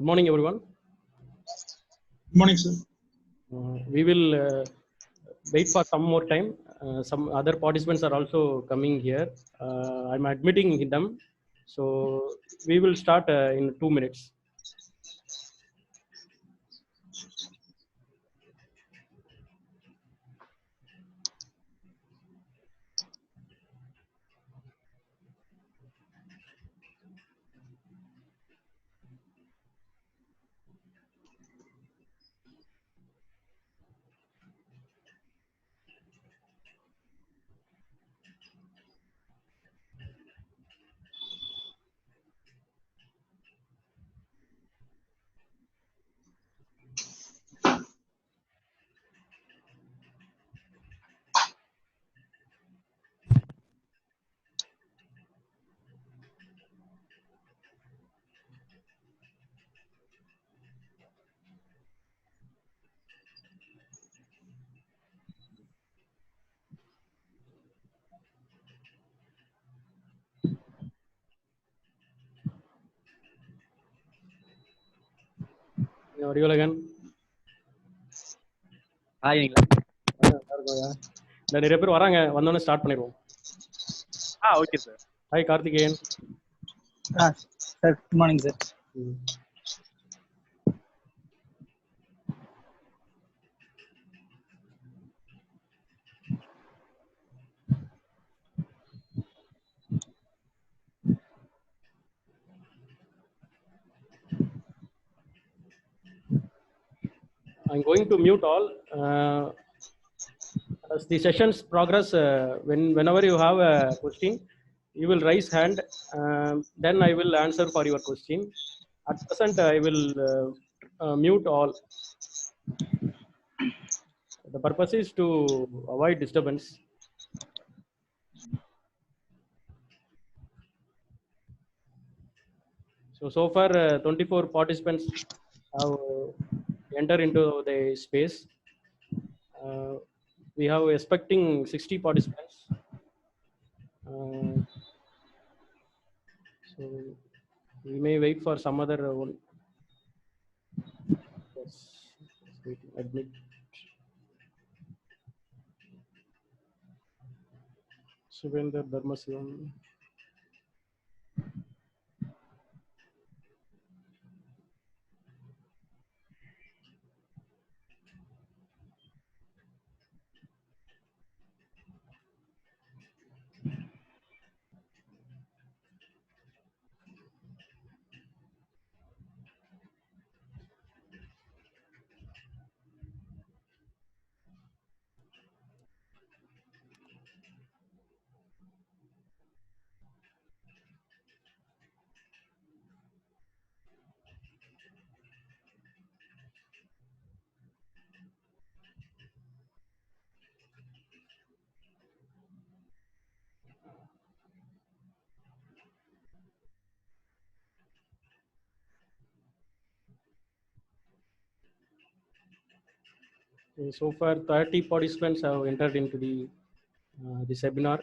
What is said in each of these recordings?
morning, everyone. Good morning, sir. We will wait for some more time. Some other participants are also coming here. I'm admitting them. So we will start in 2 minutes. Are you again? நிறைய பேர் வராங்க, வந்தோடனே start பண்ணிடுவோம். Okay sir. Hi Karthikeyan. Sir good morning sir. I'm going to mute all. As the sessions progress, whenever you have a question, you will raise hand. Then I will answer for your question. At present, I will mute all. The purpose is to avoid disturbance. So far, 24 participants have entered into the space. We have expecting 60 participants. So we may wait for some other one. Yes, admit. Subhendra Dharmasivam. So far, 30 participants have entered into the seminar.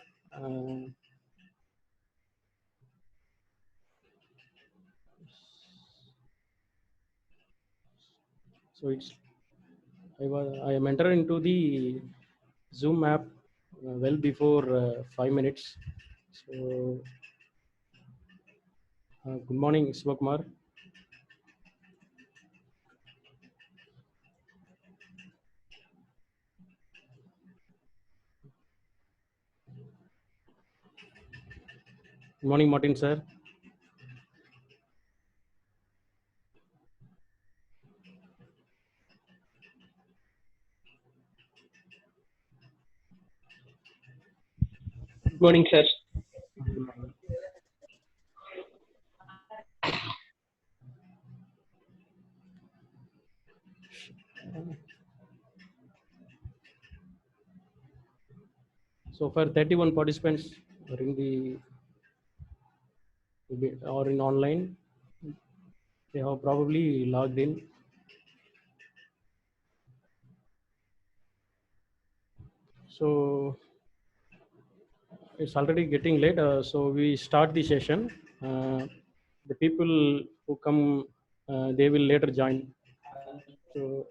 So I am entering into the Zoom app well before 5 minutes. So good morning, Sivakumar. Good morning, Martin sir. Good morning, sir. So far, 31 participants are in online. They have probably logged in. So it's already getting late. So we start the session. The people who come they will later join. So,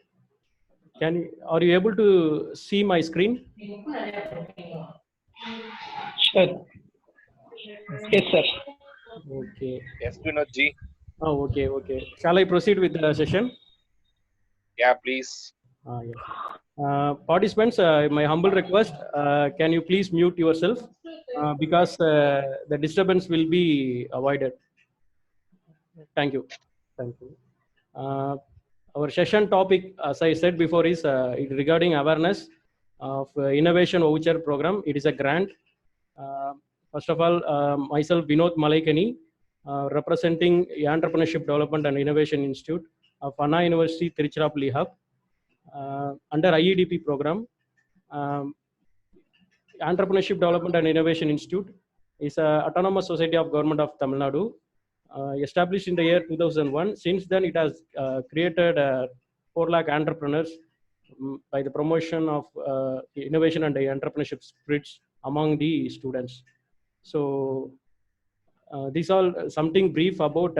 are you able to see my screen? Sure. Yes, sir. Okay. Yes, Vinod ji. Oh, okay, okay. Shall I proceed with the session? Yeah, please. Yes. Participants, my humble request, can you please mute yourself because the disturbance will be avoided. Thank you. Thank you. Our session topic, as I said before, is regarding awareness of innovation voucher program. It is a grant. First of all, myself, Vinod Malaikani, representing Entrepreneurship Development and Innovation Institute of Anna University, Tiruchirappalli Hub, under IEDP program. Entrepreneurship Development and Innovation Institute is an autonomous society of Government of Tamil Nadu, established in the year 2001. Since then, it has created 4 lakh entrepreneurs by the promotion of innovation and entrepreneurship spirits among the students. So, these are something brief about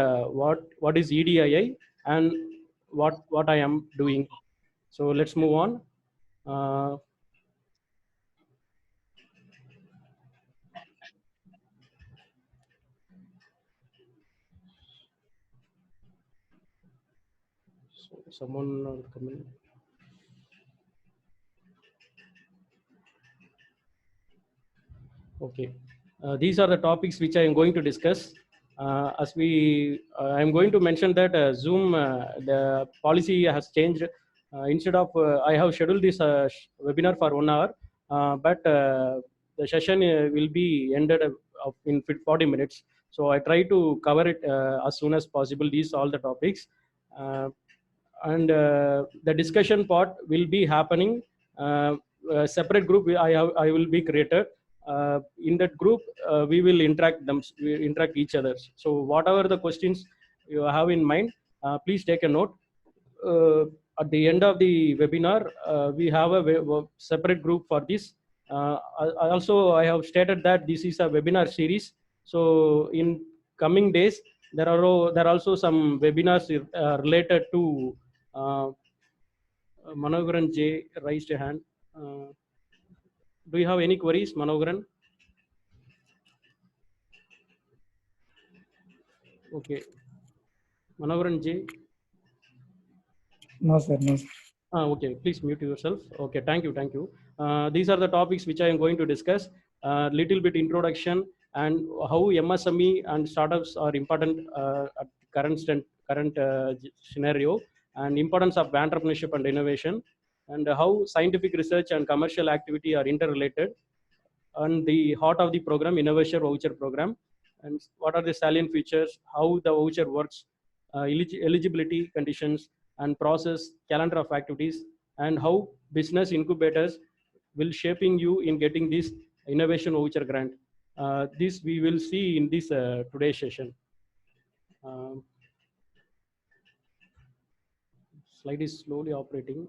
what is EDII and what I am doing. So let's move on. So someone coming. Okay, these are the topics which I am going to discuss. I am going to mention that Zoom, the policy has changed. Instead of, I have scheduled this webinar for 1 hour, but the session will be ended in 40 minutes. So I try to cover it as soon as possible, these all the topics. And the discussion part will be happening. A separate group I will be created. In that group, we will interact each other. So whatever the questions you have in mind, please take a note. At the end of the webinar, we have a separate group for this. I have stated that this is a webinar series. So in coming days, there are also some webinars related to Manogaran J raised a hand. Do you have any queries, Manogaran? Okay. Manogaran J? No, sir. No, sir. Okay, please mute yourself. Okay, thank you. These are the topics which I am going to discuss. Little bit introduction and how MSME and startups are important at current scenario, and importance of entrepreneurship and innovation, and how scientific research and commercial activity are interrelated, and the heart of the program, Innovation Voucher Program, and what are the salient features, how the voucher works, eligibility conditions and process, calendar of activities, and how business incubators will shaping you in getting this innovation voucher grant. This we will see in this today's session. Slide is slowly operating.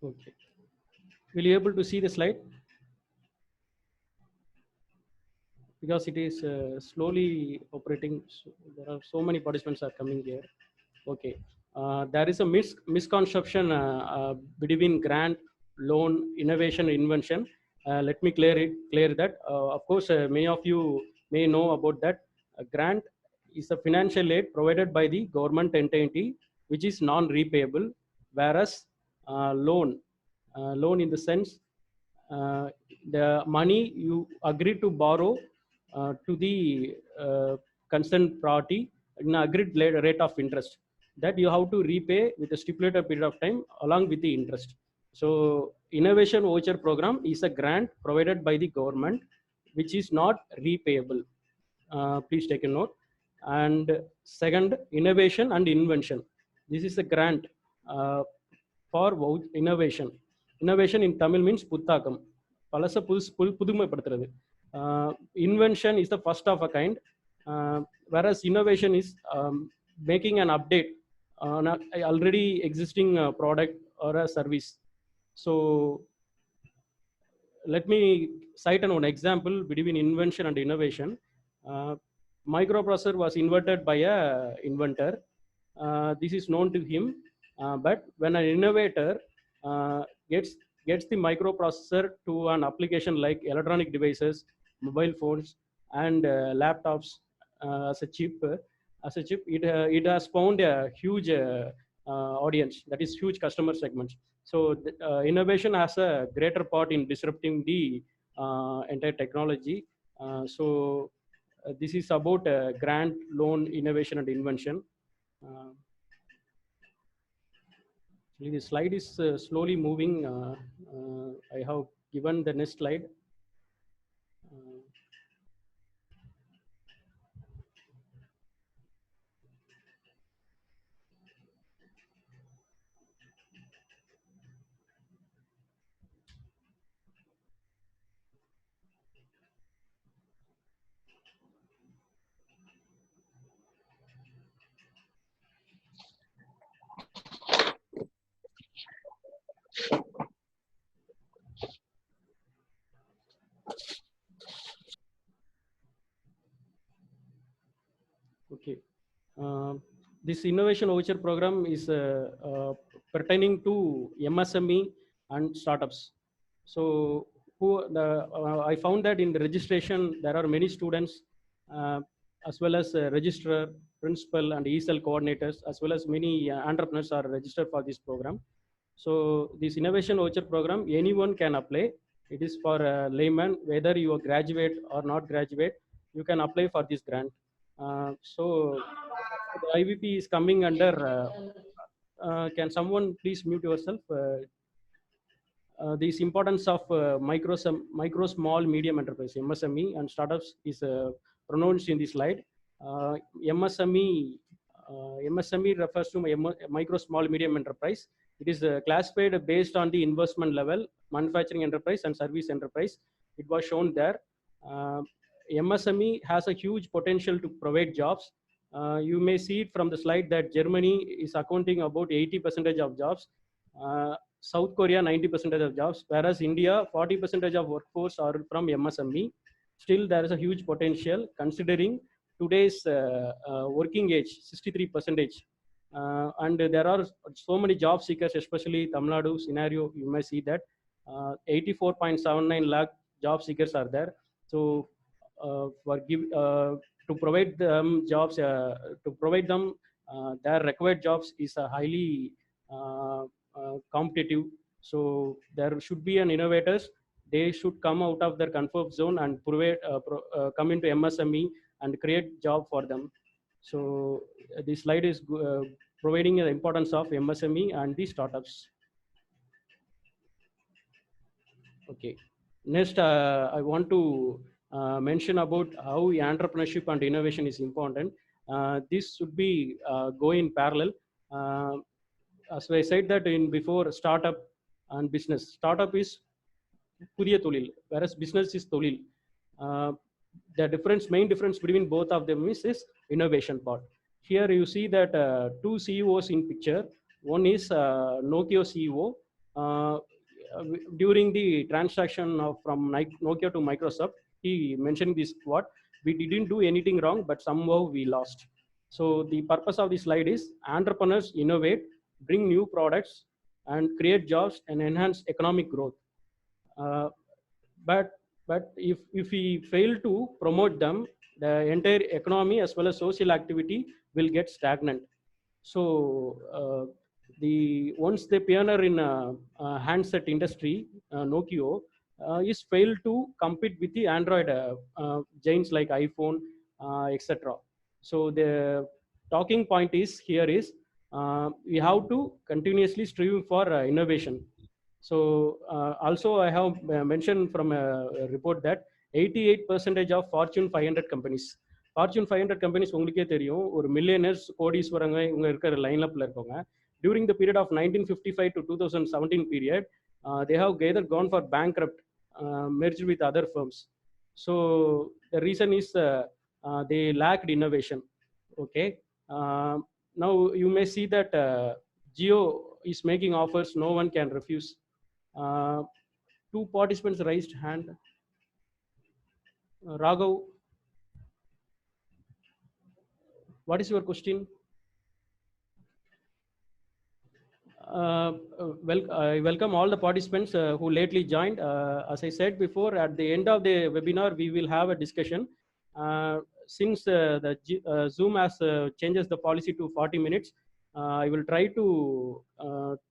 Okay. Will you able to see the slide? Because it is slowly operating. So there are so many participants are coming here. Okay. There is a misconception between grant, loan, innovation, invention. Let me clear that. Of course, many of you may know about that. A grant is a financial aid provided by the government entity, which is non-repayable, whereas loan in the sense the money you agree to borrow to the concerned party in agreed rate of interest that you have to repay with a stipulated period of time along with the interest. So innovation voucher program is a grant provided by the government which is not repayable. Please take a note. And second, innovation and invention. This is a grant for innovation. Innovation in Tamil means Puttakam. Palasa Pudumaipadrathu. Invention is the first of a kind, whereas innovation is making an update on a already existing product or a service. So let me cite an example between invention and innovation. Uh, Microprocessor was invented by a inventor. This is known to him. But when an innovator uh, gets gets the microprocessor to an application like electronic devices, mobile phones, and laptops as a chip, it has found a huge audience, that is huge customer segments. So innovation has a greater part in disrupting the entire technology. This is about grant, loan, innovation, and invention. Uh, Actually, the slide is slowly moving. I have given the next slide. Uh, okay. This innovation voucher program is pertaining to MSME and startups. So I found that in the registration, there are many students, uh, as well as registrar, principal, and ESL coordinators, as well as many entrepreneurs are registered for this program. So this innovation voucher program, anyone can apply. It is for a layman, whether you are graduate or not graduate, you can apply for this grant. So the IVP is coming under. Can someone please mute yourself? This importance of micro, small, medium enterprise (MSME) and startups is pronounced in this slide. MSME refers to micro, small, medium enterprise. It is classified based on the investment level, manufacturing enterprise and service enterprise. It was shown there. MSME has a huge potential to provide jobs. You may see it from the slide that Germany is accounting about 80% of jobs. South Korea 90% of jobs, whereas India 40% of workforce are from MSME. Still, there is a huge potential considering today's working age, 63%. And there are so many job seekers, especially Tamil Nadu scenario. You may see that 84.79 lakh job seekers are there. So, to provide them jobs, their required jobs is a highly competitive. So there should be an innovators. They should come out of their comfort zone and come into MSME and create job for them. So this slide is providing the importance of MSME and the startups. Okay. Next, I want to mention about how entrepreneurship and innovation is important. This should be go in parallel. As I said that in before, startup and business. Startup is புதிய தொழில், whereas business is தொழில். The main difference between both of them is innovation part. Here you see that two CEOs in picture. One is Nokia CEO. During the transaction from Nokia to Microsoft, he mentioned this quote: "We didn't do anything wrong, but somehow we lost." So the purpose of this slide is entrepreneurs innovate, bring new products, and create jobs and enhance economic growth. But if we fail to promote them, the entire economy as well as social activity will get stagnant. So once the pioneer in handset industry, Nokia, is failed to compete with the Android giants like iPhone, etc. So the talking point is here is we have to continuously strive for innovation. So also I have mentioned from a report that 88% of Fortune 500 companies, Fortune 500 companies உங்களுக்கே தெரியும், ஒரு millionaires கோடீஸ்வரங்க இவங்க இருக்கிற லைன்அப்ல இருக்கவங்க. During the period of 1955 to 2017 period, they have either gone for bankrupt, merged with other firms. So the reason is they lacked innovation. Okay. Now you may see that Jio is making offers no one can refuse. Two participants raised hand. Raghav, what is your question? I welcome all the participants who lately joined. As I said before, at the end of the webinar, we will have a discussion. Since Zoom has changes the policy to 40 minutes, I will try to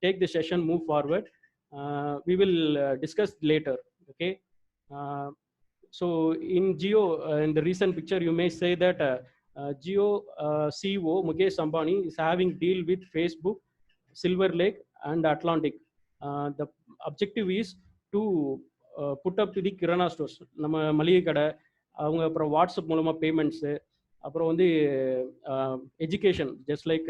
take the session, move forward. We will discuss later, okay? So in Jio, in the recent picture, you may say that Jio CEO Mukesh Ambani is having deal with Facebook, Silver Lake, and Atlantic. The objective is to put up to the Kirana stores. நம்ம மளிகை கடை, அவங்க அப்புறம் WhatsApp மூலமாக payments, அப்புறம் வந்து education just like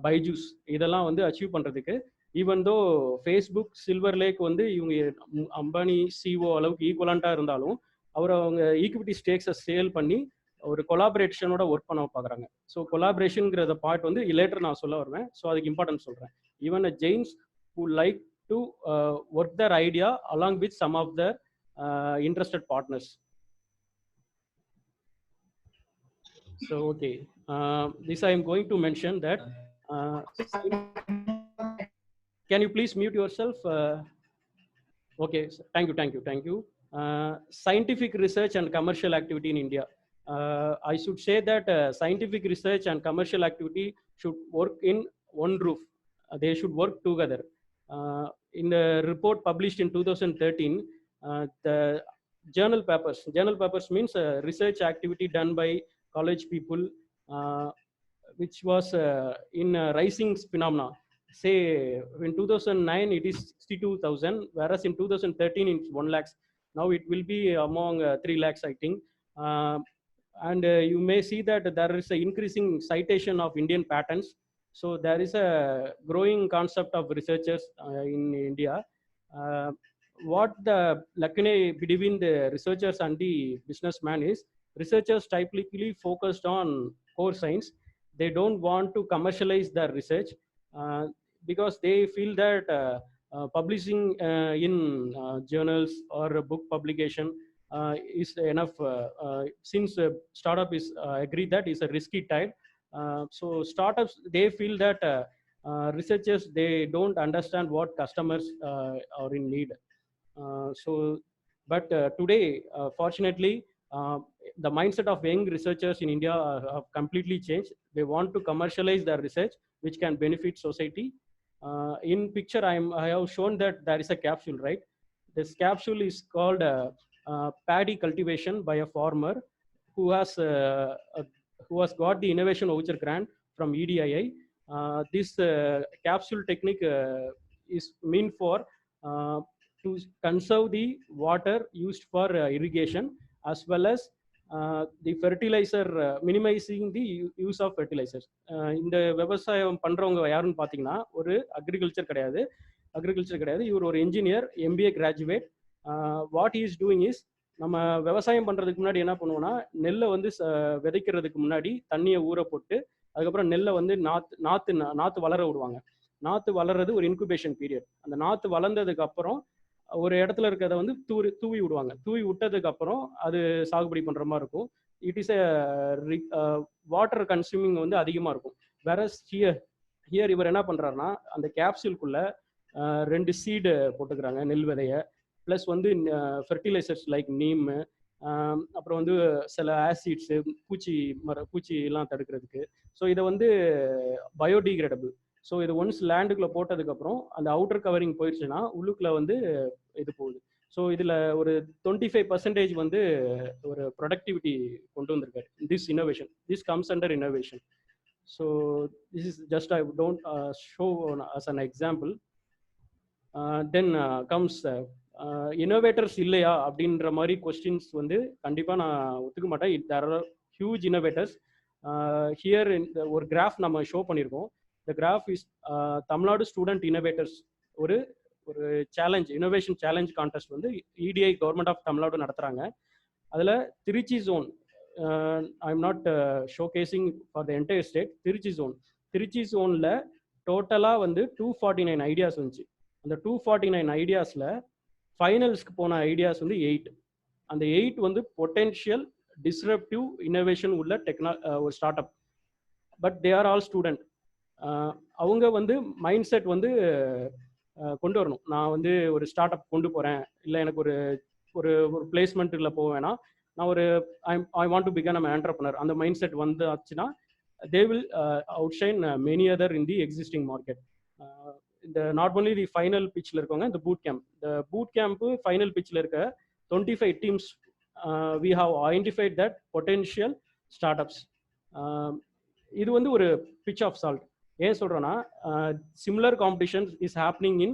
Byju's, இதெல்லாம் வந்து அச்சீவ் பண்ணுறதுக்கு, even though Facebook, silver lakh வந்து இவங்க அம்பானி சிஓ அளவுக்கு ஈக்குவலண்ட்டாக இருந்தாலும் அவங்க ஈக்விட்டி ஸ்டேக்ஸை சேல் பண்ணி ஒரு கொலாபரேஷனோட ஒர்க் பண்ண பார்க்குறாங்க. ஸோ கொலாபரேஷனுங்கிறத பார்ட் வந்து லேட்டர் நான் சொல்ல வருவேன். ஸோ அதுக்கு இம்பார்ட்டன்ஸ் சொல்கிறேன். Even a giants who like to work their idea along with some of the interested partners. So okay, this I am going to mention that. Can you please mute yourself? Okay, thank you. Scientific research and commercial activity in India. I should say that scientific research and commercial activity should work in one roof. They should work together. In the report published in 2013, the journal papers means research activity done by college people, which was in rising phenomena. Say in 2009 it is 62,000, whereas in 2013 it's 1 lakh. Now it will be among 3 lakhs, I think. And you may see that there is an increasing citation of Indian patents. So there is a growing concept of researchers in India. What the lacune between the researchers and the businessman is, researchers typically focused on core science. They don't want to commercialize their research because they feel that publishing in journals or a book publication is enough. Since startup is agreed that is a risky type. So startups, they feel that researchers, they don't understand what customers are in need. But today, fortunately, the mindset of young researchers in India have completely changed. They want to commercialize their research, which can benefit society. In picture, I have shown that there is a capsule, right? This capsule is called paddy cultivation by a farmer who has got the innovation voucher grant from EDII. This capsule technique is meant for to conserve the water used for irrigation, as well as the fertilizer, minimizing the use of fertilizers. இந்த விவசாயம் பண்றவங்க யாருன்னு பார்த்தீங்கன்னா ஒரு agriculture கிடையாது, இவர் ஒரு engineer, MBA graduate. What is doing is, நம்ம விவசாயம் பண்ணுறதுக்கு முன்னாடி என்ன பண்ணுவோம்னா, நெல்லை வந்து விதைக்கிறதுக்கு முன்னாடி தண்ணியை ஊற போட்டு அதுக்கப்புறம் நெல்லை வந்து நாற்று வளர விடுவாங்க. நாற்று வளர்றது ஒரு இன்குபேஷன் பீரியட். அந்த நாற்று வளர்ந்ததுக்கு அப்புறம் ஒரு இடத்துல இருக்கிறத வந்து தூவி விடுவாங்க. தூவி விட்டதுக்கு அப்புறம் அது சாகுபடி பண்ணுற மாதிரி இருக்கும். இட் இஸ் வாட்டர் கன்சியூமிங் வந்து அதிகமாக இருக்கும். வேறஸ் ஹியர் இவர் என்ன பண்ணுறாருன்னா, அந்த கேப்சூலுக்குள்ள 2 சீடு போட்டுக்கிறாங்க, நெல் விதையை, ப்ளஸ் வந்து ஃபெர்டிலைசர்ஸ் லைக் நீம், அப்புறம் வந்து சில ஆசிட்ஸு, பூச்சிலாம் தடுக்கிறதுக்கு. ஸோ இதை வந்து பயோடிகிரேடபிள். ஸோ இது ஒன்ஸ் லேண்டுக்குள்ளே போட்டதுக்கப்புறம் அந்த அவுட்டர் கவரிங் போயிடுச்சுன்னா உள்ளுக்குள்ளே வந்து இது போகுது. ஸோ இதில் ஒரு 25% வந்து ஒரு ப்ரொடக்டிவிட்டி கொண்டு வந்திருக்காரு. This innovation, this comes under innovation. So this is just I don't show as an example. Then comes innovators இல்லையா அப்படின்ற மாதிரி கொஸ்டின்ஸ் வந்து கண்டிப்பாக நான் ஒத்துக்க மாட்டேன். There are huge innovators. Here ஒரு கிராஃப் நம்ம ஷோ பண்ணியிருக்கோம். The graph is Tamil Nadu student innovators. ஒரு சேலஞ்ச், இன்னோவேஷன் சேலஞ்ச் கான்டெஸ்ட் வந்து EDI கவர்மெண்ட் ஆஃப் தமிழ்நாடு நடத்துகிறாங்க. அதில் Trichy zone I'm not showcasing for the entire state. Trichy zone டோட்டலாக வந்து 249 ஐடியாஸ் வந்துச்சு. அந்த 249 ஐடியாஸில் ஃபைனல்ஸ்க்கு போன ஐடியாஸ் வந்து 8. அந்த 8 வந்து பொட்டென்ஷியல் டிஸ்ரப்டிவ் இன்னோவேஷன் உள்ள ஒரு start up. But they are all student. அவங்க வந்து மைண்ட் செட் வந்து கொண்டு வரணும். நான் வந்து ஒரு ஸ்டார்ட் அப் கொண்டு போகிறேன், இல்லை எனக்கு ஒரு ஒரு ஒரு பிளேஸ்மெண்ட்டில் போவேன்னா, நான் ஒரு I want to become an entrepreneur அந்த மைண்ட் செட் வந்து ஆச்சுன்னா they will outshine many other in the existing market. Not only the final pitch la irukanga, the boot camp final pitch la irukka 25 teams we have identified that potential startups. இது வந்து ஒரு pitch of salt. ஏன் சொல்றேன்னா similar competitions is happening in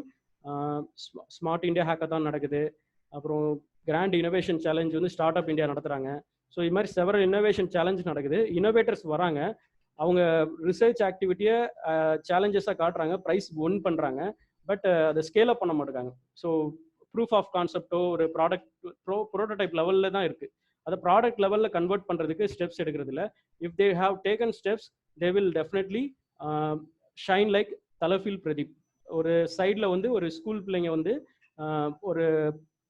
smart India hackathon நடக்குது, அப்புறம் grand innovation challenge வந்து start up India நடத்துறாங்க. So இது மாதிரி செவரல் இன்னோவேஷன் சேலஞ்ச் நடக்குது. இன்னோவேட்டர்ஸ் வராங்க, அவங்க ரிசர்ச் ஆக்டிவிட்டியை சேலஞ்சஸாக காட்டுறாங்க, ப்ரைஸ் ஒன் பண்ணுறாங்க, பட் அதை ஸ்கேல் அப் பண்ண மாட்டாங்க. ஸோ ப்ரூஃப் ஆஃப் கான்செப்டோ ஒரு ப்ரோட்டோடைப் லெவலில் தான் இருக்குது. அதை ப்ராடக்ட் லெவலில் கன்வெர்ட் பண்ணுறதுக்கு ஸ்டெப்ஸ் எடுக்கிறது இல்லை. If they have taken steps they will definitely shine like தலஃபீல் பிரதீப். ஒரு சைடில் வந்து ஒரு ஸ்கூல் பிள்ளைங்க வந்து ஒரு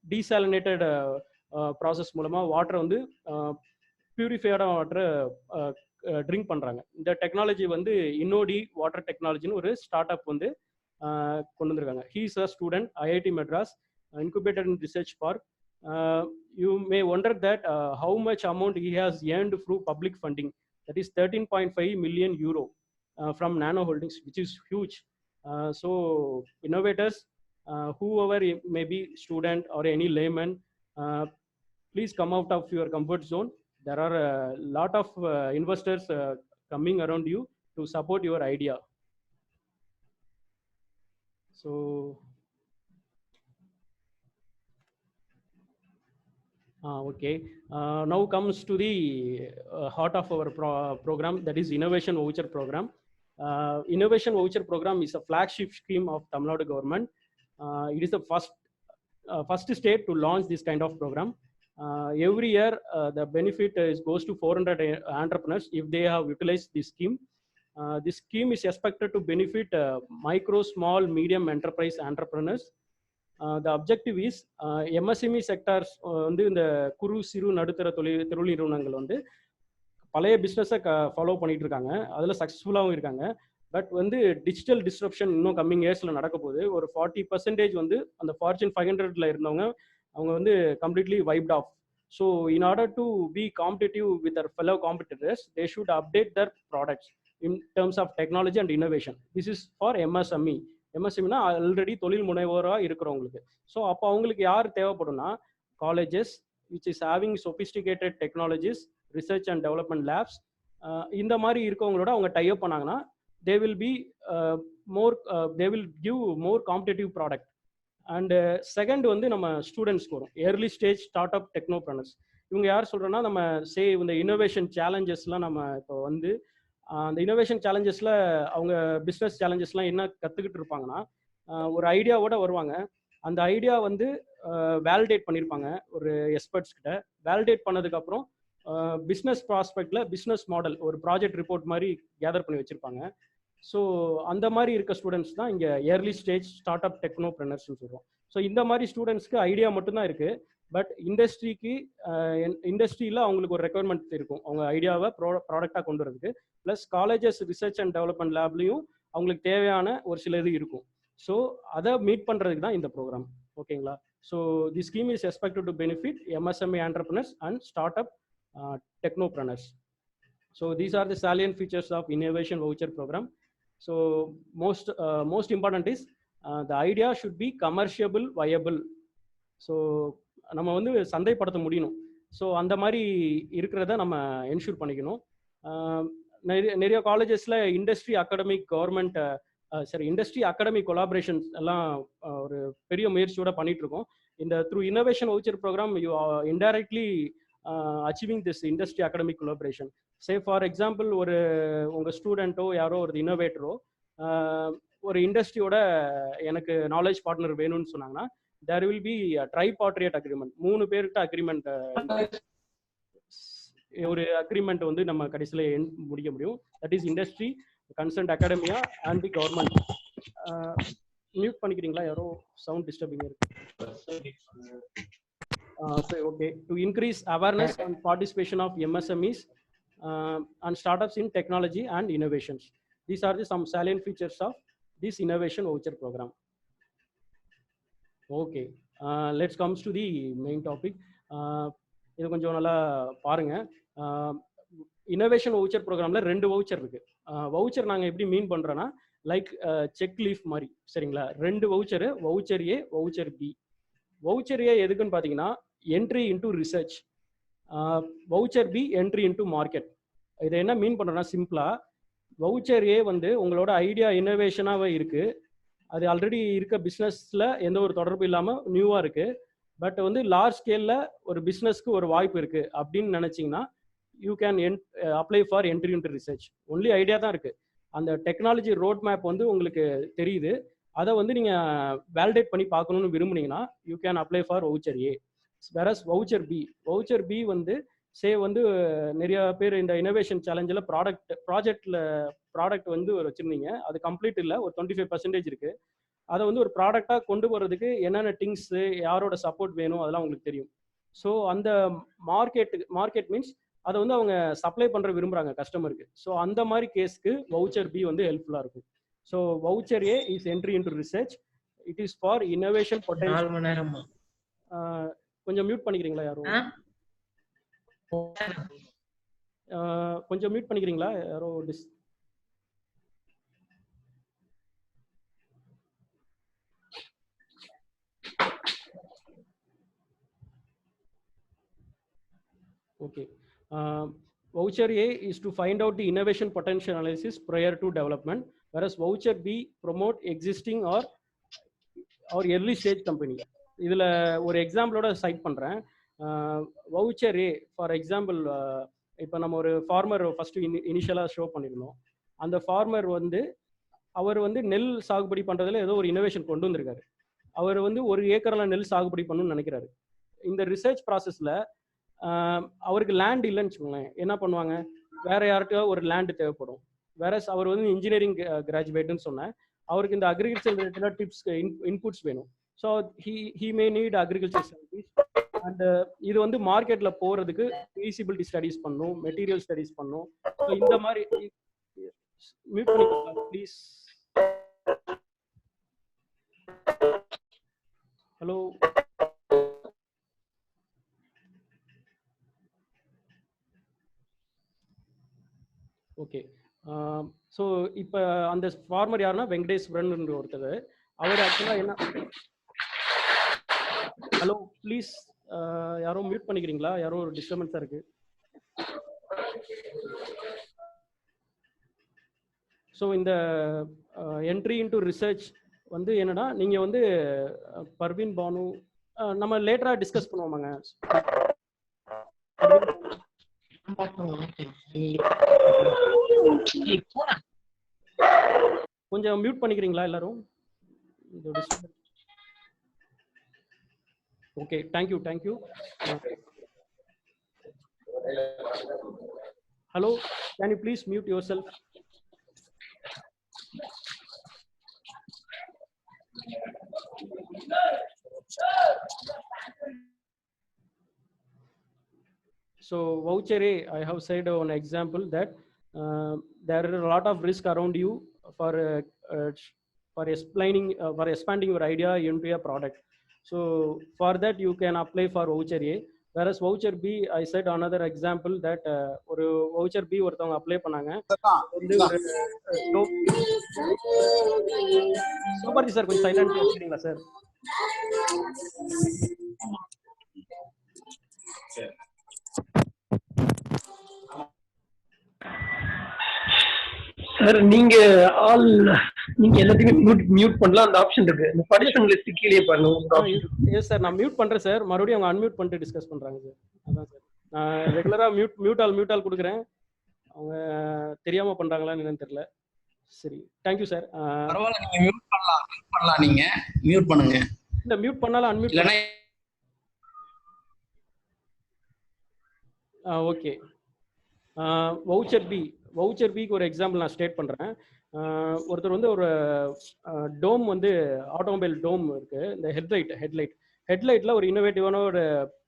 டீசாலினேட்டட் ப்ராசஸ் மூலமாக வாட்டரை வந்து பியூரிஃபைடான வாட்டரை ட்ரிங்க் பண்ணுறாங்க. இந்த டெக்னாலஜி வந்து இன்னோடி வாட்டர் டெக்னாலஜின்னு ஒரு ஸ்டார்ட் அப் வந்து கொண்டு வந்திருக்காங்க. He is a student, IIT Madras, incubated in research park. You may wonder that how much amount he has earned through public funding, that is 13.5 million euro from Nano Holdings, which is huge. So innovators, whoever may be student or any layman, please come out of your comfort zone. There are a lot of investors coming around you to support your idea. So okay, now comes to the heart of our program, that is innovation voucher program. Innovation voucher program is a flagship scheme of Tamil Nadu government. It is the first state to launch this kind of program. Every year the benefit goes to 400 entrepreneurs if they have utilized this scheme. This scheme is expected to benefit micro, small, medium enterprise entrepreneurs. The objective is MSME sectors வந்து இந்த குறு சிறு நடுத்தர தொழில் நிறுவனங்கள் வந்து பழைய பிஸ்னஸை ஃபாலோ பண்ணிட்டு இருக்காங்க, அதில் சக்ஸஸ்ஃபுல்லாகவும் இருக்காங்க. பட் வந்து டிஜிட்டல் டிஸ்ரப்ஷன் இன்னும் கம்மிங் இயர்ஸில் நடக்க போகுது. ஒரு 40% வந்து அந்த ஃபார்ச்சூன் 500ல இருந்தவங்க அவங்க வந்து completely wiped off. So in order to be competitive with their fellow competitors, they should update their products in terms of technology and innovation. This is for MSME. எம்எஸ்எம்இனா ஆல்ரெடி தொழில் முனைவோராக இருக்கிறவங்களுக்கு. ஸோ அப்போ அவங்களுக்கு யார் தேவைப்படும்னா colleges which is having sophisticated technologies, research and development labs, இந்த மாதிரி இருக்கவங்களோட அவங்க டைப் பண்ணாங்கன்னா they will be they will give more competitive product. And second வந்து நம்ம ஸ்டூடெண்ட்ஸ்க்கு வரும், ஏர்லி ஸ்டேஜ் ஸ்டார்ட் அப் டெக்னோப்ரனர்ஸ். இவங்க யார் சொல்கிறோன்னா நம்ம இந்த இன்னோவேஷன் சேலஞ்சஸ்லாம் நம்ம இப்போ வந்து அந்த இன்னோவேஷன் சேலஞ்சஸில் அவங்க பிஸ்னஸ் சேலஞ்சஸ்லாம் என்ன கற்றுக்கிட்டு இருப்பாங்கன்னா, ஒரு ஐடியாவோட வருவாங்க. அந்த ஐடியா வந்து வேலிடேட் பண்ணியிருப்பாங்க ஒரு எக்ஸ்பர்ட்ஸ் கிட்ட. வேலிடேட் பண்ணதுக்கப்புறம் பிஸ்னஸ் ப்ராஸ்பெக்டில் பிஸ்னஸ் மாடல் ஒரு ப்ராஜெக்ட் ரிப்போர்ட் மாதிரி கேதர் பண்ணி வச்சுருப்பாங்க. ஸோ அந்த மாதிரி இருக்க ஸ்டூடெண்ட்ஸ் தான் இங்கே ஏர்லி ஸ்டேஜ் ஸ்டார்ட் அப் டெக்னோப்ரனர்ஸ்னு சொல்கிறோம். ஸோ இந்த மாதிரி ஸ்டூடெண்ட்ஸ்க்கு ஐடியா மட்டும்தான் இருக்குது, பட் இண்டஸ்ட்ரியில் அவங்களுக்கு ஒரு ரெக்குவயர்மெண்ட் இருக்கும் அவங்க ஐடியாவை ப்ராடக்டாக கொண்டு வரதுக்கு. Plus colleges research and development லேப்லையும் அவங்களுக்கு தேவையான ஒரு சில இது இருக்கும். ஸோ அதை மீட் பண்ணுறதுக்கு தான் இந்த ப்ரோக்ராம். ஓகேங்களா? So the scheme is expected to benefit MSME entrepreneurs and start up technopreneurs. So these are the salient features of innovation voucher program. So most important is the idea should be commercial viable. So நம்ம வந்து சந்தைப்படுத்த முடியணும். So அந்த மாதிரி இருக்கிறத நம்ம ensure பண்ணிக்கணும். நிறைய காலேஜஸில் industry academic government industry academic collaborations எல்லாம் ஒரு பெரிய முயற்சியோட பண்ணிட்டு இருக்கோம். இந்த through innovation voucher programme you indirectly achieving this industry academic collaboration. Say for example உங்கள் ஸ்டூடெண்ட்டோ யாரோ ஒரு இன்னோவேட்டரோ ஒரு இண்டஸ்ட்ரியோட எனக்கு நாலேஜ் பார்ட்னர் வேணும்னு சொன்னாங்கன்னா there will be a tripartite agreement. 3 பேர்கிட்ட அக்ரிமெண்ட் ஒரு அக்ரிமெண்ட் வந்து நம்ம கடைசியில் முடிக்க முடியும். That is industry, concerned academia and the government. Mute பண்ணிக்கிறீங்களா? யாரோ சவுண்ட் டிஸ்டர்பிங் இருக்கு. Okay. To increase awareness and participation of MSMEs and startups in technology and innovations. These are some salient features of this innovation voucher program. Okay. Let's come to the main topic. இது கொஞ்சம் நல்லா பாருங்க. Innovation voucher ப்ரோக்ராம்ல 2 voucher இருக்கு. Voucher நாங்கள் எப்படி மீன் பண்றோம்னா like check leaf மாதிரி, சரிங்களா? 2 voucher, voucher A, voucher B. Voucher A எதுக்குன்னு பார்த்தீங்கன்னா entry into research, voucher B entry into market. இதை என்ன மீன் பண்ணுறோன்னா சிம்பிளா, வவுச்சர் ஏ வந்து உங்களோட ஐடியா இன்னோவேஷனாகவே இருக்கு, அது ஆல்ரெடி இருக்க பிஸ்னஸில் எந்த ஒரு தொடர்பு இல்லாமல் நியூவாக இருக்கு, பட் வந்து லார்ஜ் ஸ்கேலில் ஒரு பிஸ்னஸ்க்கு ஒரு வாய்ப்பு இருக்கு அப்படின்னு நினச்சிங்கன்னா you can apply for entry into research. Only idea தான் இருக்கு, அந்த டெக்னாலஜி ரோட் மேப் வந்து உங்களுக்கு தெரியுது, அதை வந்து நீங்கள் வேலிடேட் பண்ணி பார்க்கணுன்னு விரும்புனீங்கன்னா you can apply for voucher A. Whereas voucher B வந்து வந்து நிறைய பேர் இந்த இனோவேஷன் சேலஞ்சில் ப்ராடக்ட் வந்து வச்சுருந்தீங்க, அது கம்ப்ளீட் இல்லை, ஒரு 25% இருக்கு. அதை வந்து ஒரு ப்ராடக்டாக கொண்டு போகிறதுக்கு என்னென்ன திங்ஸு, யாரோட சப்போர்ட் வேணும், அதெல்லாம் உங்களுக்கு தெரியும். ஸோ அந்த மார்க்கெட் மீன்ஸ் அதை வந்து அவங்க சப்ளை பண்ணுற விரும்புகிறாங்க கஸ்டமருக்கு. ஸோ அந்த மாதிரி கேஸ்க்கு வவுச்சர் பி வந்து ஹெல்ப்ஃபுல்லாக இருக்கும். So voucher A is entry into research, it is for innovation potential. கொஞ்சம் மியூட் பண்ணிக்கிறீங்களா? யாரும் கொஞ்சம் மியூட் பண்ணிக்கிறீங்களா? யாரோ okay. Voucher A is to find out the innovation potential analysis prior to development, whereas voucher B promote existing or early stage company. இதுல ஒரு எக்ஸாம்பிளோட side பண்றேன். Voucher A for example, இப்போ நம்ம ஒரு ஃபார்மர் ஃபர்ஸ்ட் இனிஷியலாக show பண்ணியிருந்தோம். அந்த farmer வந்து அவர் வந்து நெல் சாகுபடி பண்ணுறதுல ஏதோ ஒரு இனோவேஷன் கொண்டு வந்திருக்காரு. அவர் வந்து 1 ஏக்கரில் நெல் சாகுபடி பண்ணணும்னு நினைக்கிறாரு. இந்த ரிசர்ச் ப்ராசஸில் அவருக்கு லேண்ட் இல்லைன்னு வச்சுக்கோங்களேன், என்ன பண்ணுவாங்க, வேற யார்கிட்டயோ ஒரு லேண்டு தேவைப்படும். வேற அவர் வந்து இன்ஜினியரிங் கிராஜுவேட்னு சொன்னேன், அவருக்கு இந்த அக்ரிகல்ச்சர் ரிலேட்டடாக டிப்ஸ் இன்புட்ஸ் வேணும். So he may need agriculture scientists. And இது வந்து மார்க்கெட்டில் போகிறதுக்கு ஃபீசிபிலிட்டி ஸ்டடீஸ் பண்ணணும், மெட்டீரியல் ஸ்டடீஸ் பண்ணணும். ஸோ இந்த மாதிரி மியூட் பண்ணிக்கலாம் ப்ளீஸ். Hello, okay. ஸோ இப்போ அந்த ஃபார்மர் யாருன்னா வெங்கடேஸ்வரன் ஒருத்தர். அவர் ஆக்சுவலாக என்ன, ஹலோ ப்ளீஸ், யாரோ மியூட் பண்ணிக்கிறீங்களா? யாரோ ஒரு டிஸ்டர்பன்ஸாக இருக்கு. ஸோ இந்த என்ட்ரி இன்டு ரிசர்ச் வந்து என்னன்னா, நீங்கள் வந்து பர்வீன் பானு நம்ம லேட்டராக டிஸ்கஸ் பண்ணுவோமாங்க. கொஞ்சம் மியூட் பண்ணிக்கிறீங்களா எல்லாரும்? Okay, thank you. Hello, can you please mute your self? So voucher A, I have said one example that there are a lot of risk around you for expanding your idea into a product. So for that you can apply for voucher A. Whereas voucher B, I said another example that ஒரு voucher B ஒருத்தவங்க apply பண்ணாங்க. சூப்பர்ஜி sir, கொஞ்சம் silent இருக்கீங்களா sir? Sir நீங்க எல்லாத்தையுமே mute பண்ணலாம், அந்த option இருக்கு. இந்த பார்ட்டிசிபென்ட் லிஸ்ட் கீழே பாருங்க. எஸ் சார், நான் மியூட் பண்றேன் சார். மறுபடியும் அவங்க அன்மியூட் பண்ணிட்டு டிஸ்கஸ் பண்றாங்க சார். அதான் சார், நான் ரெகுலரா மியூட் ஆல் கொடுக்குறேன். அவங்க தெரியாம பண்றாங்களான்னு என்னன்னு தெரியல. சரி, தேங்க்யூ சார். பரவாயில்லை, நீங்க மியூட் பண்ணலாம். நீங்க மியூட் பண்ணுங்க. இல்ல மியூட் பண்ணாலும் அன்மியூட். ஓகே, வவுச்சர் பிக்கு ஒரு எக்ஸாம்பிள் நான் ஸ்டேட் பண்ணுறேன். ஒருத்தர் வந்து ஒரு டோம் வந்து ஆட்டோமொபைல் டோம் இருக்கு, இந்த ஹெட்லைட்டில் ஒரு இன்னோவேட்டிவான ஒரு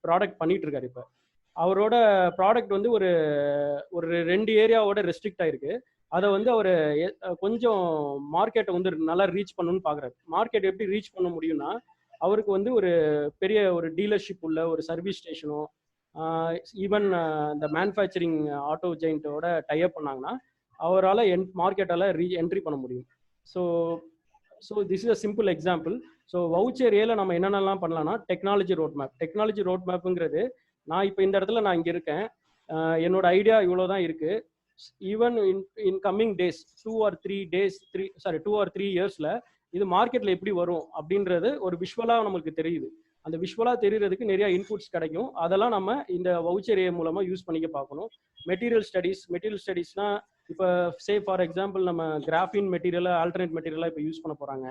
ப்ராடக்ட் பண்ணிட்டு இருக்காரு. இப்போ அவரோட ப்ராடக்ட் வந்து ஒரு 2 ஏரியாவோட ரெஸ்ட்ரிக்ட் ஆயிருக்கு. அதை வந்து அவர் கொஞ்சம் மார்க்கெட்டை வந்து நல்லா ரீச் பண்ணணும்னு பார்க்குறாரு. மார்க்கெட் எப்படி ரீச் பண்ண முடியும்னா, அவருக்கு வந்து ஒரு பெரிய ஒரு டீலர்ஷிப் உள்ள ஒரு சர்வீஸ் ஸ்டேஷனோ, ஈவன் இந்த மேனுஃபேக்சரிங் ஆட்டோ ஜெயின்ட்டோட டைப் பண்ணாங்கன்னா அவரால் மார்க்கெட்டால் என்ட்ரி பண்ண முடியும். So this is a simple example. So voucher ஏல நம்ம என்னென்னலாம் பண்ணலாம்னா, டெக்னாலஜி ரோட் மேப்புங்கிறது, நான் இப்போ இந்த இடத்துல நான் இங்கே இருக்கேன், என்னோட ஐடியா இவ்வளோ தான் இருக்குது. Even in coming days 2 or 3 இயர்ஸில் இது மார்க்கெட்டில் எப்படி வரும் அப்படின்றது ஒரு விஷுவலாக நம்மளுக்கு தெரியுது. அந்த விஷுவலாக தெரிகிறதுக்கு நிறைய இன்புட்ஸ் கிடைக்கும். அதெல்லாம் நம்ம இந்த வவுச்சர் ஏ மூலமாக யூஸ் பண்ணிக்க பார்க்கணும். மெட்டீரியல் ஸ்டடீஸ்னால் இப்போ ஃபார் எக்ஸாம்பிள் நம்ம கிராஃபின் மெட்டீரியலாக ஆல்டர்னேட் மெட்டீரியலாக இப்போ யூஸ் பண்ண போகிறாங்க.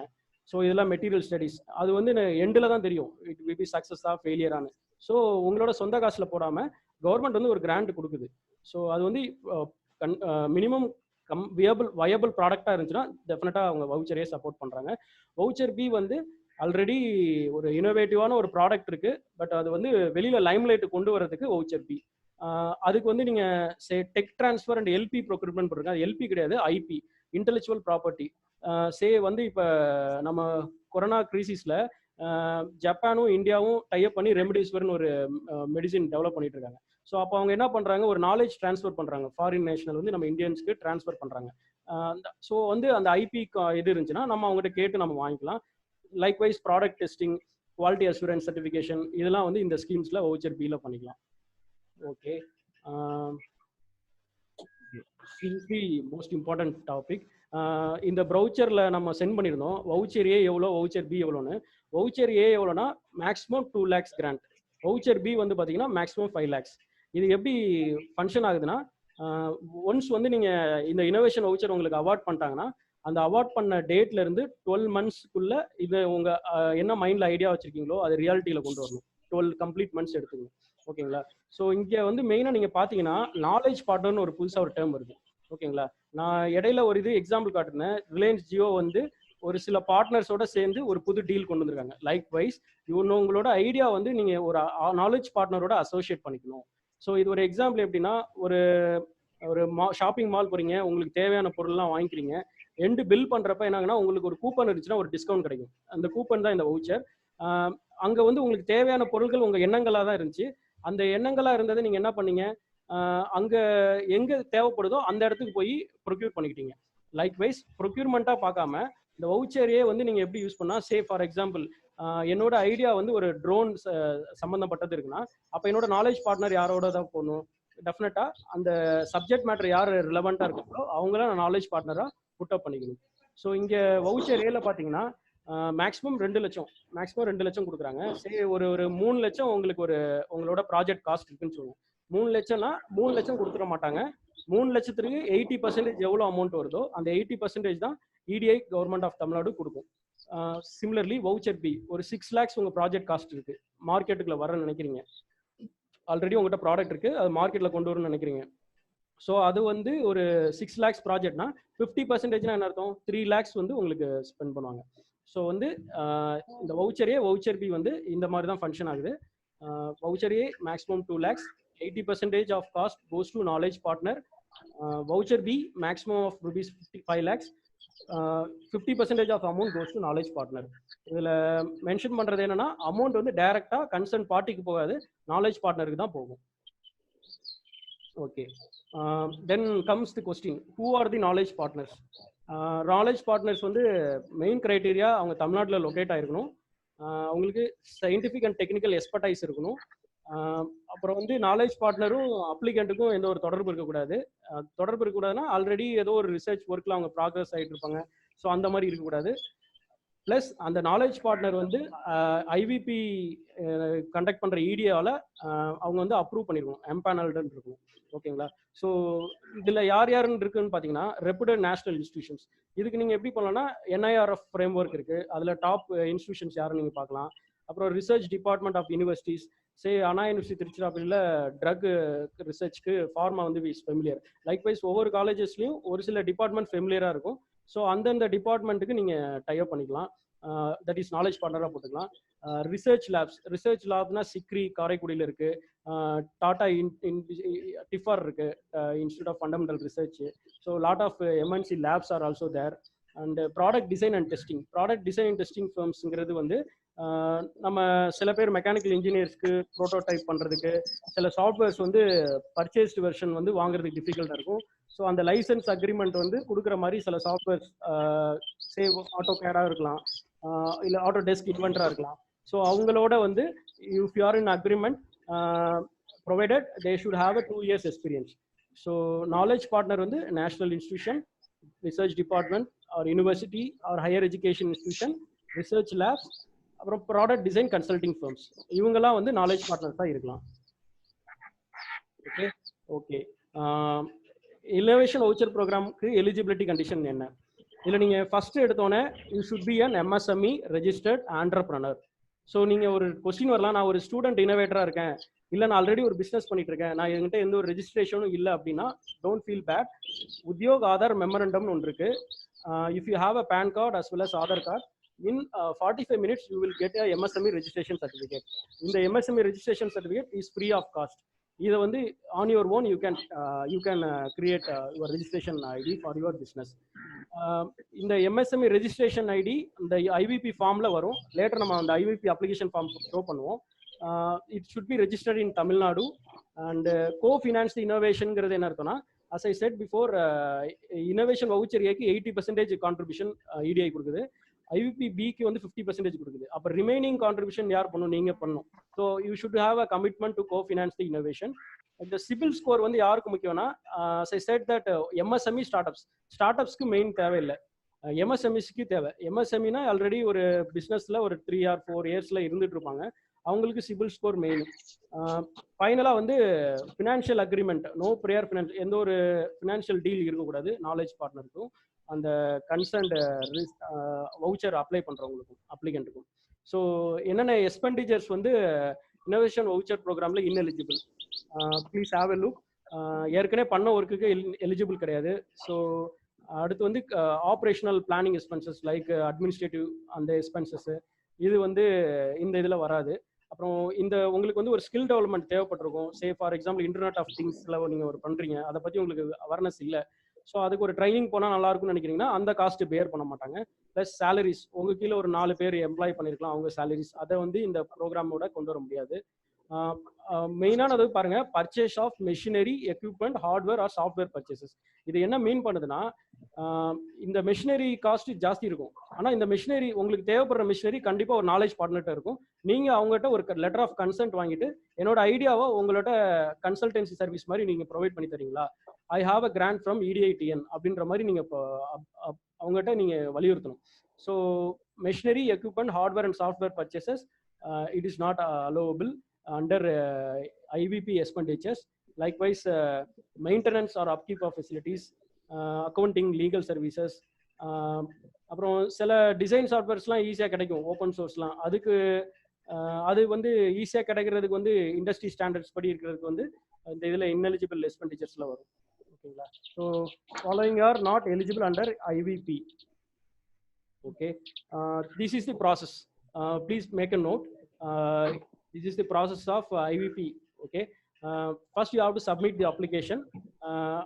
ஸோ இதெல்லாம் மெட்டீரியல் ஸ்டடீஸ். அது வந்து எண்டில் தான் தெரியும் இட் வில் பி சக்ஸஸாக ஃபெயிலியரானு. ஸோ உங்களோட சொந்த காசில் போடாமல் கவர்மெண்ட் வந்து ஒரு கிராண்ட் கொடுக்குது. ஸோ அது வந்து மினிமம் வயபிள் ப்ராடக்டாக இருந்துச்சுன்னா டெஃபினட்டாக அவங்க வவுச்சரே சப்போர்ட் பண்ணுறாங்க. வவுச்சர் பி வந்து ஆல்ரெடி ஒரு இனோவேட்டிவான ஒரு ப்ராடக்ட் இருக்குது, பட் அது வந்து வெளியில் லைம்லைட்டு கொண்டு வரதுக்கு வவுச்சர் பி. அதுக்கு வந்து நீங்கள் tech transfer and LP procurement பண்ணுறீங்க. அது எல்பி கிடையாது, ஐபி, இன்டெலெக்சுவல் ப்ராப்பர்ட்டி. வந்து இப்போ நம்ம கொரோனா கிரைசிஸில் ஜப்பானும் இந்தியாவும் டைப் பண்ணி ரெம்டெசிவிர்னு ஒரு மெடிசின் டெவலப் பண்ணிட்டு இருக்காங்க. ஸோ அப்போ அவங்க என்ன பண்ணுறாங்க, ஒரு நாலேஜ் ட்ரான்ஸ்ஃபர் பண்ணுறாங்க. ஃபாரின் நேஷனல் வந்து நம்ம இந்தியன்ஸ்க்கு ட்ரான்ஸ்ஃபர் பண்ணுறாங்க. ஸோ வந்து அந்த ஐபி இது இருந்துச்சுன்னா நம்ம அவங்ககிட்ட கேட்டு நம்ம வாங்கிக்கலாம். Likewise product testing, quality assurance certification, இதெல்லாம் வந்து இந்த ஸ்கீம்ஸில் வவுச்சர் பியில் பண்ணிக்கலாம். Okay, this is the most important topic. இந்த ப்ரௌச்சரில் நம்ம சென்ட் பண்ணியிருந்தோம் வவுச்சர் ஏ எவ்வளோ, வவுச்சர் பி எவ்வளோன்னு. வவுச்சர் ஏ எவ்வளோனா maximum 2 lakhs grant. Voucher B வந்து பார்த்தீங்கன்னா மேக்ஸிமம் 5 lakhs. இது எப்படி ஃபங்க்ஷன் ஆகுதுன்னா, ஒன்ஸ் வந்து நீங்கள் இந்த இனோவேஷன் வவுச்சர் உங்களுக்கு அவார்ட் பண்ணிட்டாங்கன்னா, அந்த அவார்ட் பண்ண டேட்லேருந்து 12 monthsக்குள்ளே இது உங்கள் என்ன மைண்டில் ஐடியா வச்சுருக்கீங்களோ அதை ரியாலிட்டியில் கொண்டு வரணும். 12 complete months எடுத்துக்கணும். ஓகேங்களா? ஸோ இங்கே வந்து மெயினாக நீங்கள் பார்த்தீங்கன்னா நாலேஜ் பார்ட்னர்னு ஒரு புதுசாக ஒரு டேர்ம் வருது. ஓகேங்களா? நான் இடையில ஒரு இது எக்ஸாம்பிள் காட்டுறேன். ரிலையன்ஸ் ஜியோ வந்து ஒரு சில பார்ட்னர்ஸோட சேர்ந்து ஒரு புது டீல் கொண்டு வந்திருக்காங்க. லைக்வைஸ் உங்களோட ஐடியா வந்து நீங்கள் ஒரு நாலேஜ் பார்ட்னரோட அசோசியேட் பண்ணிக்கணும். ஸோ இது ஒரு எக்ஸாம்பிள் எப்படின்னா, ஒரு ஷாப்பிங் மால் போகிறீங்க, உங்களுக்கு தேவையான பொருள்லாம் வாங்கிக்கிறீங்க. எண்டு பில் பண்ணுறப்ப என்னாங்கன்னா உங்களுக்கு ஒரு கூப்பன் இருந்துச்சுன்னா ஒரு டிஸ்கவுண்ட் கிடைக்கும். அந்த கூப்பன் தான் இந்த வவுச்சர். அங்கே வந்து உங்களுக்கு தேவையான பொருட்கள் உங்கள் எண்ணங்களாக தான் இருந்துச்சு. அந்த எண்ணங்களாக இருந்ததை நீங்கள் என்ன பண்ணீங்க, அங்கே எங்கே தேவைப்படுதோ அந்த இடத்துக்கு போய் ப்ரொக்யூர் பண்ணிக்கிட்டீங்க. லைக்வைஸ் ப்ரொக்யூர்மெண்ட்டாக பார்க்காம இந்த வவுச்சரையே வந்து நீங்கள் எப்படி யூஸ் பண்ணால், ஃபார் எக்ஸாம்பிள் என்னோட ஐடியா வந்து ஒரு ட்ரோன் சம்மந்தப்பட்டது இருக்குன்னா, அப்போ என்னோட நாலேஜ் பார்ட்னர் யாரோட தான் போகணும். டெஃபினட்டாக அந்த சப்ஜெக்ட் மேட்டர் யார் ரிலவெண்ட்டாக இருக்காங்களோ அவங்கள நான் நாலேஜ் பார்ட்னராக புட்டப் பண்ணிக்கணும். ஸோ இங்கே வவுச்சர் ஏல பார்த்தீங்கன்னா மேக்ஸிமம் 2 லட்சம் கொடுக்குறாங்க. ஒரு 3 லட்சம் உங்களுக்கு உங்களோட ப்ராஜெக்ட் காஸ்ட் இருக்குன்னு சொல்லுவோம். 3 லட்சம்னா 3 லட்சம் கொடுத்துட மாட்டாங்க. 3 லட்சத்துக்கு 80% எவ்வளோ அமௌண்ட் வருதோ அந்த 80% தான் இடிஐ கவர்மெண்ட் ஆஃப் தமிழ்நாடு கொடுக்கும். சிமிலர்லி வவுச்சர் பி ஒரு 6 lakhs உங்கள் ப்ராஜெக்ட் காஸ்ட் இருக்கு, மார்க்கெட்டுக்குள்ள வரன்னு நினைக்கிறீங்க. ஆல்ரெடி உங்கள்கிட்ட ப்ராடக்ட் இருக்கு, அது மார்க்கெட்டில் கொண்டு வரணும்னு நினைக்கிறீங்க. ஸோ அது வந்து ஒரு 6 lakhs ப்ராஜெக்ட்னா 50% என்ன அர்த்தம், 3 lakhs வந்து உங்களுக்கு ஸ்பெண்ட் பண்ணுவாங்க. ஸோ வந்து இந்த வவுச்சர் பி வந்து இந்த மாதிரி தான் ஃபங்க்ஷன் ஆகுது. Voucher A maximum 2 lakhs, 80% of cost goes to knowledge partner. Voucher B maximum of rupees 5 lakhs, 50% of amount goes to knowledge partner. இதில் மென்ஷன் பண்ணுறது என்னன்னா, அமௌண்ட் வந்து டைரக்டாக கன்சர்ன் பார்ட்டிக்கு போகாது, நாலேஜ் பார்ட்னருக்கு தான் போகும். Okay, then comes the question, who are the knowledge partners? Knowledge partners வந்து மெயின் க்ரைட்டீரியா அவங்க தமிழ்நாட்டில் லொக்கேட் ஆகிருக்கணும், அவங்களுக்கு சயின்டிஃபிக் அண்ட் டெக்னிக்கல் எக்ஸ்பர்டைஸ் இருக்கணும். அப்புறம் வந்து நாலேஜ் பார்ட்னரும் அப்ளிகண்ட்டுக்கும் எந்த ஒரு தொடர்பு இருக்கக்கூடாதுன்னா ஆல்ரெடி ஏதோ ஒரு ரிசர்ச் ஒர்க்கில் அவங்க ப்ராக்ரஸ் ஆகிட்டு இருப்பாங்க. ஸோ அந்த மாதிரி இருக்கக்கூடாது. ப்ளஸ் அந்த நாலேஜ் பார்ட்னர் வந்து ஐவிபி கண்டக்ட் பண்ணுற இடியாவில் அவங்க வந்து அப்ரூவ் பண்ணிருக்கணும், எம்பேனல்டுன்னு இருக்கணும். ஓகேங்களா? ஸோ இதில் யாருன்னு இருக்குன்னு பார்த்தீங்கன்னா, ரெப்யூட்டட் நேஷனல் இன்ஸ்டிடியூஷன்ஸ். இதுக்கு நீங்கள் எப்படி பண்ணலாம்னா, NIRF ஃப்ரேம் ஒர்க் இருக்குது, அதில் டாப் இன்ஸ்டிடியூஷன்ஸ் யாருன்னு நீங்கள் பார்க்கலாம். அப்புறம் research department of universities, say Anna university திருச்சிராப்பள்ளியில் ட்ரக் ரிசர்ச்க்கு ஃபார்மா வந்து இஸ் ஃபெமிலியர். லைக்வைஸ் ஒவ்வொரு காலேஜஸ்லையும் ஒரு சில டிபார்ட்மெண்ட் ஃபெமிலியராக இருக்கும். ஸோ அந்தந்த டிபார்ட்மெண்ட்டுக்கு நீங்கள் டைப் பண்ணிக்கலாம். தட் இஸ் நாலேஜ் பார்ட்னராக போட்டுக்கலாம். ரிசர்ச் லேப்னா சிக்ரி காரைக்குடியில் இருக்குது, டாடா டிஃபார் இருக்குது, institute of fundamental research. So lot of MNC labs are also there. And product design and testing ஃபர்ம்ஸுங்கிறது வந்து நம்ம சில பேர் மெக்கானிக்கல் இன்ஜினியர்ஸ்க்கு ப்ரோட்டோடைப் பண்ணுறதுக்கு சில சாஃப்ட்வேர்ஸ் வந்து பர்ச்சேஸ்டு வெர்ஷன் வந்து வாங்குறதுக்கு டிஃபிகல்ட்டாக இருக்கும். ஸோ அந்த லைசன்ஸ் அக்ரிமெண்ட் வந்து கொடுக்குற மாதிரி சில சாஃப்ட்வேர்ஸ் சேவ் ஆட்டோ கேடாக இருக்கலாம், இல்லை ஆட்டோ டெஸ்க் இன்வென்டராக இருக்கலாம். ஸோ அவங்களோட வந்து if you are in agreement provided they should have a 2 years experience. So knowledge partner வந்து national institution, research department or university or higher education institution, research labs, அப்புறம் product design consulting firms, இவங்கெல்லாம் வந்து knowledge பார்ட்னர்ஸாக இருக்கலாம். Okay. Innovation voucher ப்ரோக்ராமுக்கு eligibility condition என்ன? இதில் நீங்கள் ஃபஸ்ட்டு எடுத்தோன்னே you should be an MSME registered entrepreneur. So நீங்கள் ஒரு கொஸ்டின் வரலாம், நான் ஒரு ஸ்டூடெண்ட் இனோவேட்டராக இருக்கேன், இல்லை நான் ஆல்ரெடி ஒரு பிஸ்னஸ் பண்ணிட்டு இருக்கேன், நான் என்கிட்ட எந்த ஒரு ரெஜிஸ்ட்ரேஷனும் இல்லை அப்படின்னா don't feel bad. Udyog Aadhaar மெமரண்டம்னு ஒன்று இருக்கு. If you have a PAN card as well as Aadhaar card, in 45 minutes you will get a MSME registration certificate. இந்த MSME registration certificate is free of cost. இதை வந்து on your own you can create your registration ID for your business. இந்த MSME registration ID இந்த IVP ஃபார்ம்ல வரும். Later நம்ம அந்த IVP application form show பண்ணுவோம். It should be registered in Tamil Nadu and co-financed innovationங்கிறது என்ன அர்த்தம்னா, as I said before, innovation voucher ஏக்கு 80% contribution EDI கொடுக்குது, IVP B-க்கு வந்து 50% கொடுக்குது. அப்போ ரிமைனிங் கான்ட்ரிபியூஷன் யார் பண்ணணும்? நீங்கள் பண்ணணும். So you should have a commitment to co-finance the innovation. இந்த சிபில் ஸ்கோர் வந்து யாருக்கு முக்கியம்னா, ஐ செட் தட் MSME ஸ்டார்ட்அப்ஸ்க்கு மெயின் தேவையில்லை, MSMEஸ்க்கு தேவை. MSMEனா ஆல்ரெடி ஒரு பிஸ்னஸில் ஒரு 3 or 4 years இருந்துட்டு இருப்பாங்க, அவங்களுக்கு சிபில் ஸ்கோர் மெயின். ஃபைனலாக வந்து financial agreement, no prior finance, எந்த ஒரு ஃபினான்ஷியல் டீல் இருக்கக்கூடாது நாலேஜ் பார்ட்னருக்கும் அந்த கன்சர்ன்ட் வவுச்சர் அப்ளை பண்ணுறவங்களுக்கும் அப்ளிகண்ட்டுக்கும். ஸோ என்னென்ன எக்ஸ்பெண்டிச்சர்ஸ் வந்து இன்னோவேஷன் வவுச்சர் ப்ரோக்ராமில் ineligible, please have a look. ஏற்கனவே பண்ண ஒர்க்குக்கு எலிஜிபிள் கிடையாது. ஸோ அடுத்து வந்து operational planning expenses like administrative அந்த எக்ஸ்பென்சஸ் இது வந்து இந்த இதில் வராது. அப்புறம் இந்த உங்களுக்கு வந்து ஒரு ஸ்கில் டெவலப்மெண்ட் தேவைப்பட்டிருக்கும். Say for example internet of திங்ஸில் நீங்கள் ஒரு பண்ணுறீங்க, அதை பற்றி உங்களுக்கு அவேர்னஸ் இல்லை, ஸோ அதுக்கு ஒரு ட்ரைனிங் போனால் நல்லா இருக்கும்னு நினைக்கிறீங்கன்னா அந்த காஸ்ட் பேர் பண்ண மாட்டாங்க. ப்ளஸ் சேலரிஸ், உங்கள் கீழே ஒரு 4 பேர் எம்ப்ளாய் பண்ணியிருக்கலாம், அவங்க சேலரிஸ் அதை வந்து இந்த ப்ரோக்ராமோட கொண்டு வர முடியாது. மெயினானது பாருங்க, purchase of machinery, equipment, hardware or software purchases. இது என்ன மீன் பண்ணுதுன்னா, இந்த மெஷினரி காஸ்ட் ஜாஸ்தி இருக்கும், ஆனால் இந்த மெஷினரி உங்களுக்கு தேவைப்படுற மெஷினரி கண்டிப்பாக ஒரு நாலேஜ் பார்ட்னர்கிட்ட இருக்கும். நீங்கள் அவங்ககிட்ட ஒரு லெட்டர் ஆஃப் கன்சென்ட் வாங்கிட்டு என்னோட ஐடியாவை உங்களோட கன்சல்டன்சி சர்வீஸ் மாதிரி நீங்கள் ப்ரொவைட் பண்ணி தரீங்களா, I have a grant from EDITN அப்படின்ற மாதிரி நீங்கள் இப்போ அவங்ககிட்ட நீங்கள் வலியுறுத்தணும். So machinery, equipment, hardware and software purchases it is not allowable under IVP expenditures. Likewise, maintenance or upkeep of facilities, accounting, legal services. அப்புறம் சில டிசைன் சாஃப்ட்வேர்ஸ்லாம் ஈஸியாக கிடைக்கும் ஓப்பன் சோர்ஸ்லாம், அதுக்கு அது வந்து ஈஸியாக கிடைக்கிறதுக்கு வந்து இண்டஸ்ட்ரி ஸ்டாண்டர்ட்ஸ் படி இருக்கிறதுக்கு வந்து இந்த இதில் இன்எலிஜிபிள் எக்ஸ்பெண்டிச்சர்ஸில் வரும். ஓகேங்களா? So following are not eligible under IVP. Okay, this is the process. Please make a note. This is the process of IVP. Okay, first you have to submit the application.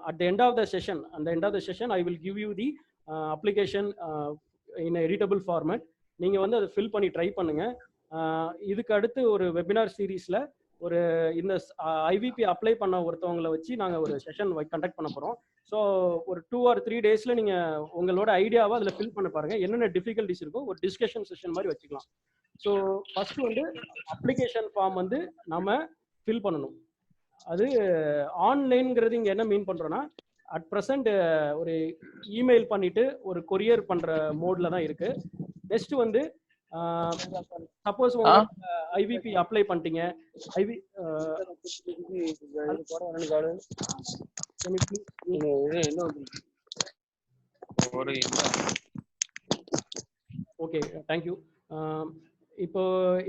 At the end of the session, I will give you the application in a editable format. நீங்க வந்து அதை fill பண்ணி try பண்ணுங்க. இதுக்கு அடுத்து ஒரு webinar சீரீஸ்ல ஒரு இந்த IVP அப்ளை பண்ண ஒருத்தவங்களை வச்சு நாங்கள் ஒரு செஷன் கண்டக்ட் பண்ண போகிறோம். ஸோ ஒரு 2 or 3 டேஸில் நீங்கள் உங்களோட ஐடியாவை அதில் ஃபில் பண்ண பாருங்கள். என்னென்ன டிஃபிகல்ட்டிஸ் இருக்கோ ஒரு டிஸ்கஷன் செஷன் மாதிரி வச்சுக்கலாம். ஸோ ஃபஸ்ட்டு வந்து அப்ளிகேஷன் ஃபார்ம் வந்து நம்ம ஃபில் பண்ணணும். அது ஆன்லைன்ங்கிறது இங்கே என்ன மீன் பண்ணுறோன்னா, அட் ப்ரெசண்ட் ஒரு இமெயில் பண்ணிவிட்டு ஒரு கொரியர் பண்ணுற மோடில் தான் இருக்குது. நெக்ஸ்ட் வந்து சப்போஸ் IVP அப்ளை பண்ணிட்டீங்க, ஓகே, தேங்க்யூ. இப்போ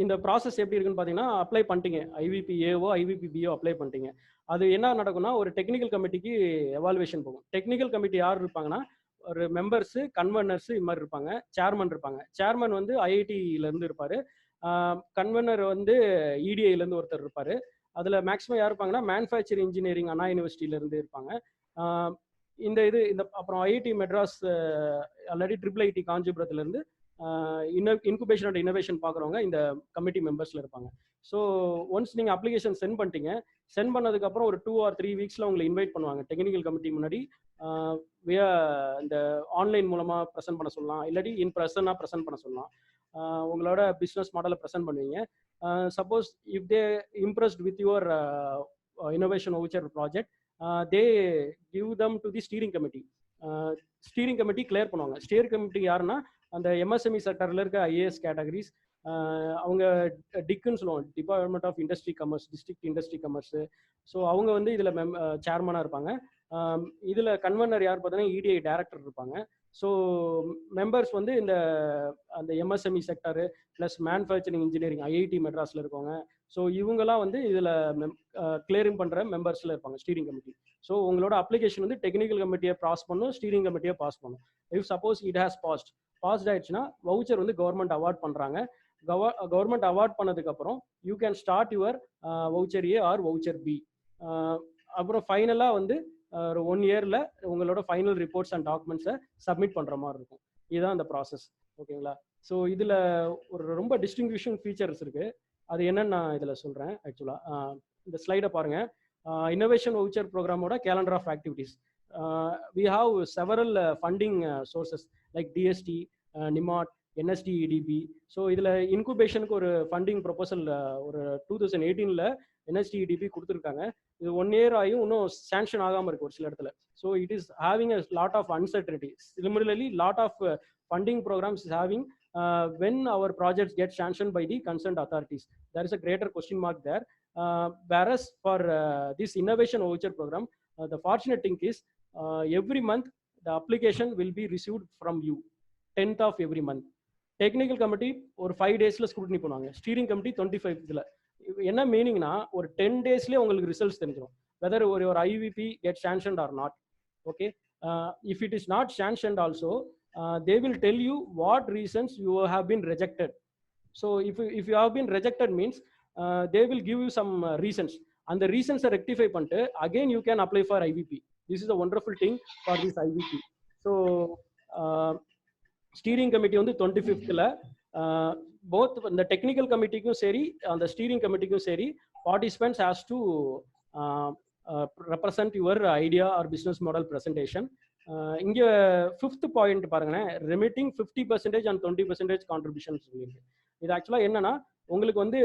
இந்த ப்ராசஸ் எப்படி இருக்குன்னு பார்த்தீங்கன்னா, அப்ளை பண்ணிட்டீங்க. IVP AO, IVP BO apply பண்ணிட்டீங்க. அது என்ன நடக்கும்னா, ஒரு டெக்னிக்கல் கமிட்டிக்கு எவாலுவேஷன் போகும். டெக்னிக்கல் கமிட்டி யார் இருப்பாங்கன்னா, ஒரு மெம்பர்ஸு, கன்வெர்னர்ஸு இது மாதிரி இருப்பாங்க. சேர்மன் இருப்பாங்க. சேர்மன் வந்து ஐஐடியிலேருந்து இருப்பார். கன்வெர்னர் வந்து இடிஐலேருந்து ஒருத்தர் இருப்பார். அதில் மேக்ஸிமம் யார் இருப்பாங்கன்னா, மேனுஃபேக்சரிங் இன்ஜினியரிங் அண்ணா யூனிவர்சிட்டியிலேருந்து இருப்பாங்க. இந்த அப்புறம் IIT Madras, already triple IT காஞ்சிபுரத்துலேருந்து இன்குபேஷன் அண்ட் இன்னோவேஷன் பார்க்குறவங்க இந்த கமிட்டி மெம்பர்ஸில் இருப்பாங்க. ஸோ ஒன்ஸ் நீங்கள் அப்ளிகேஷன் சென்ட் பண்ணிட்டீங்க, சென்ட் பண்ணதுக்கப்புறம் ஒரு 2 or 3 வீக்ஸில் உங்களை இன்வைட் பண்ணுவாங்க டெக்னிக்கல் கமிட்டி முன்னாடி. வியா இந்த ஆன்லைன் மூலமாக ப்ரெசென்ட் பண்ண சொல்லலாம், இல்லாட்டி இன் பர்சனாக ப்ரெசென்ட் பண்ண சொல்லலாம். உங்களோட பிஸ்னஸ் மாடலை ப்ரெசென்ட் பண்ணுவீங்க. Suppose if they impressed with your innovation voucher project, they give them to the steering committee. Steering committee clear பண்ணுவாங்க. ஸ்டீரிங் கமிட்டி யாருன்னா, அந்த எம்எஸ்எம்இ செக்டரில் இருக்க ஐஏஎஸ் கேட்டகரிஸ், அவங்க டிக்குன்னு சொல்லுவாங்க, department of industry commerce, district industry commerce. So அவங்க வந்து இதில் சேர்மனாக இருப்பாங்க. இதில் கன்வெர்னர் யார் பார்த்தீங்கன்னா இடிஐ டைரக்டர் இருப்பாங்க. ஸோ மெம்பர்ஸ் வந்து அந்த MSME sector plus manufacturing engineering IIT மெட்ராஸில் இருக்கவங்க. ஸோ இவங்கெல்லாம் வந்து இதில் கிளியரிங் பண்ணுற மெம்பர்ஸில் இருப்பாங்க ஸ்டீரிங் கமிட்டி. ஸோ உங்களோட அப்ளிகேஷன் வந்து டெக்னிக்கல் கமிட்டியை பாஸ் பண்ணும், ஸ்டீரிங் கமிட்டியை பாஸ் பண்ணும். If suppose it has passed ஆயிடுச்சுன்னா வவுச்சர் வந்து கவர்மெண்ட் அவார்ட் பண்ணுறாங்க. கவர்மெண்ட் அவார்ட் பண்ணதுக்கப்புறம் you can start your voucher A or voucher B. அப்புறம் ஃபைனலாக வந்து ஒரு 1 இயரில் உங்களோட ஃபைனல் ரிப்போர்ட்ஸ் அண்ட் டாக்குமெண்ட்ஸை சப்மிட் பண்ணுற மாதிரி இருக்கும். இதுதான் அந்த ப்ராசஸ். ஓகேங்களா? ஸோ இதில் ஒரு ரொம்ப டிஸ்டிங்விஷிங் ஃபீச்சர்ஸ் இருக்குது. அது என்னன்னு நான் இதில் சொல்கிறேன். ஆக்சுவலாக இந்த ஸ்லைடை பாருங்கள். இன்னோவேஷன் வவுச்சர் ப்ரோக்ராமோட calendar of activities. we have several funding sources like DST, NIMAT, NSDEDB. So இதில் இன்குபேஷனுக்கு ஒரு ஃபண்டிங் ப்ரொபோசல் ஒரு 2018 NSDEDB கொடுத்துருக்காங்க. இது 1 year ஆகியும் இன்னும் சாங்ஷன் ஆகாமல் இருக்குது ஒரு சில இடத்துல. So it is having a lot of uncertainty. Similarly lot of funding programs is having when our projects get sanctioned by the concerned authorities. There is a greater question mark there. Whereas for this innovation voucher program, the fortunate thing is every month the application will be received from you 10th of every month. Technical committee ஒரு 5 daysல scrutiny பண்ணுவாங்க. Steering committee 25th. என்ன மீனிங்னா ஒரு 10 daysலயே உங்களுக்கு results தெரிஞ்சிடும் whether ஒரு IVP get sanctioned or not. Okay, if it is not sanctioned also, they will tell you what reasons you have been rejected. So if you have been rejected means they will give you some reasons, and the reasons are rectify பண்ணிட்டு again you can apply for IVP. This is a wonderful thing for this IVP. So steering committee வந்து 25th both இந்த technical கமிட்டிக்கும் சரி அந்த steering கமிட்டிக்கும் சரி participants has to represent your idea or business model presentation. இங்கே 5th point பாருங்களேன், remitting 50% and 20% contribution சொல்லியிருக்கு. இது ஆக்சுவலாக என்னன்னா உங்களுக்கு வந்து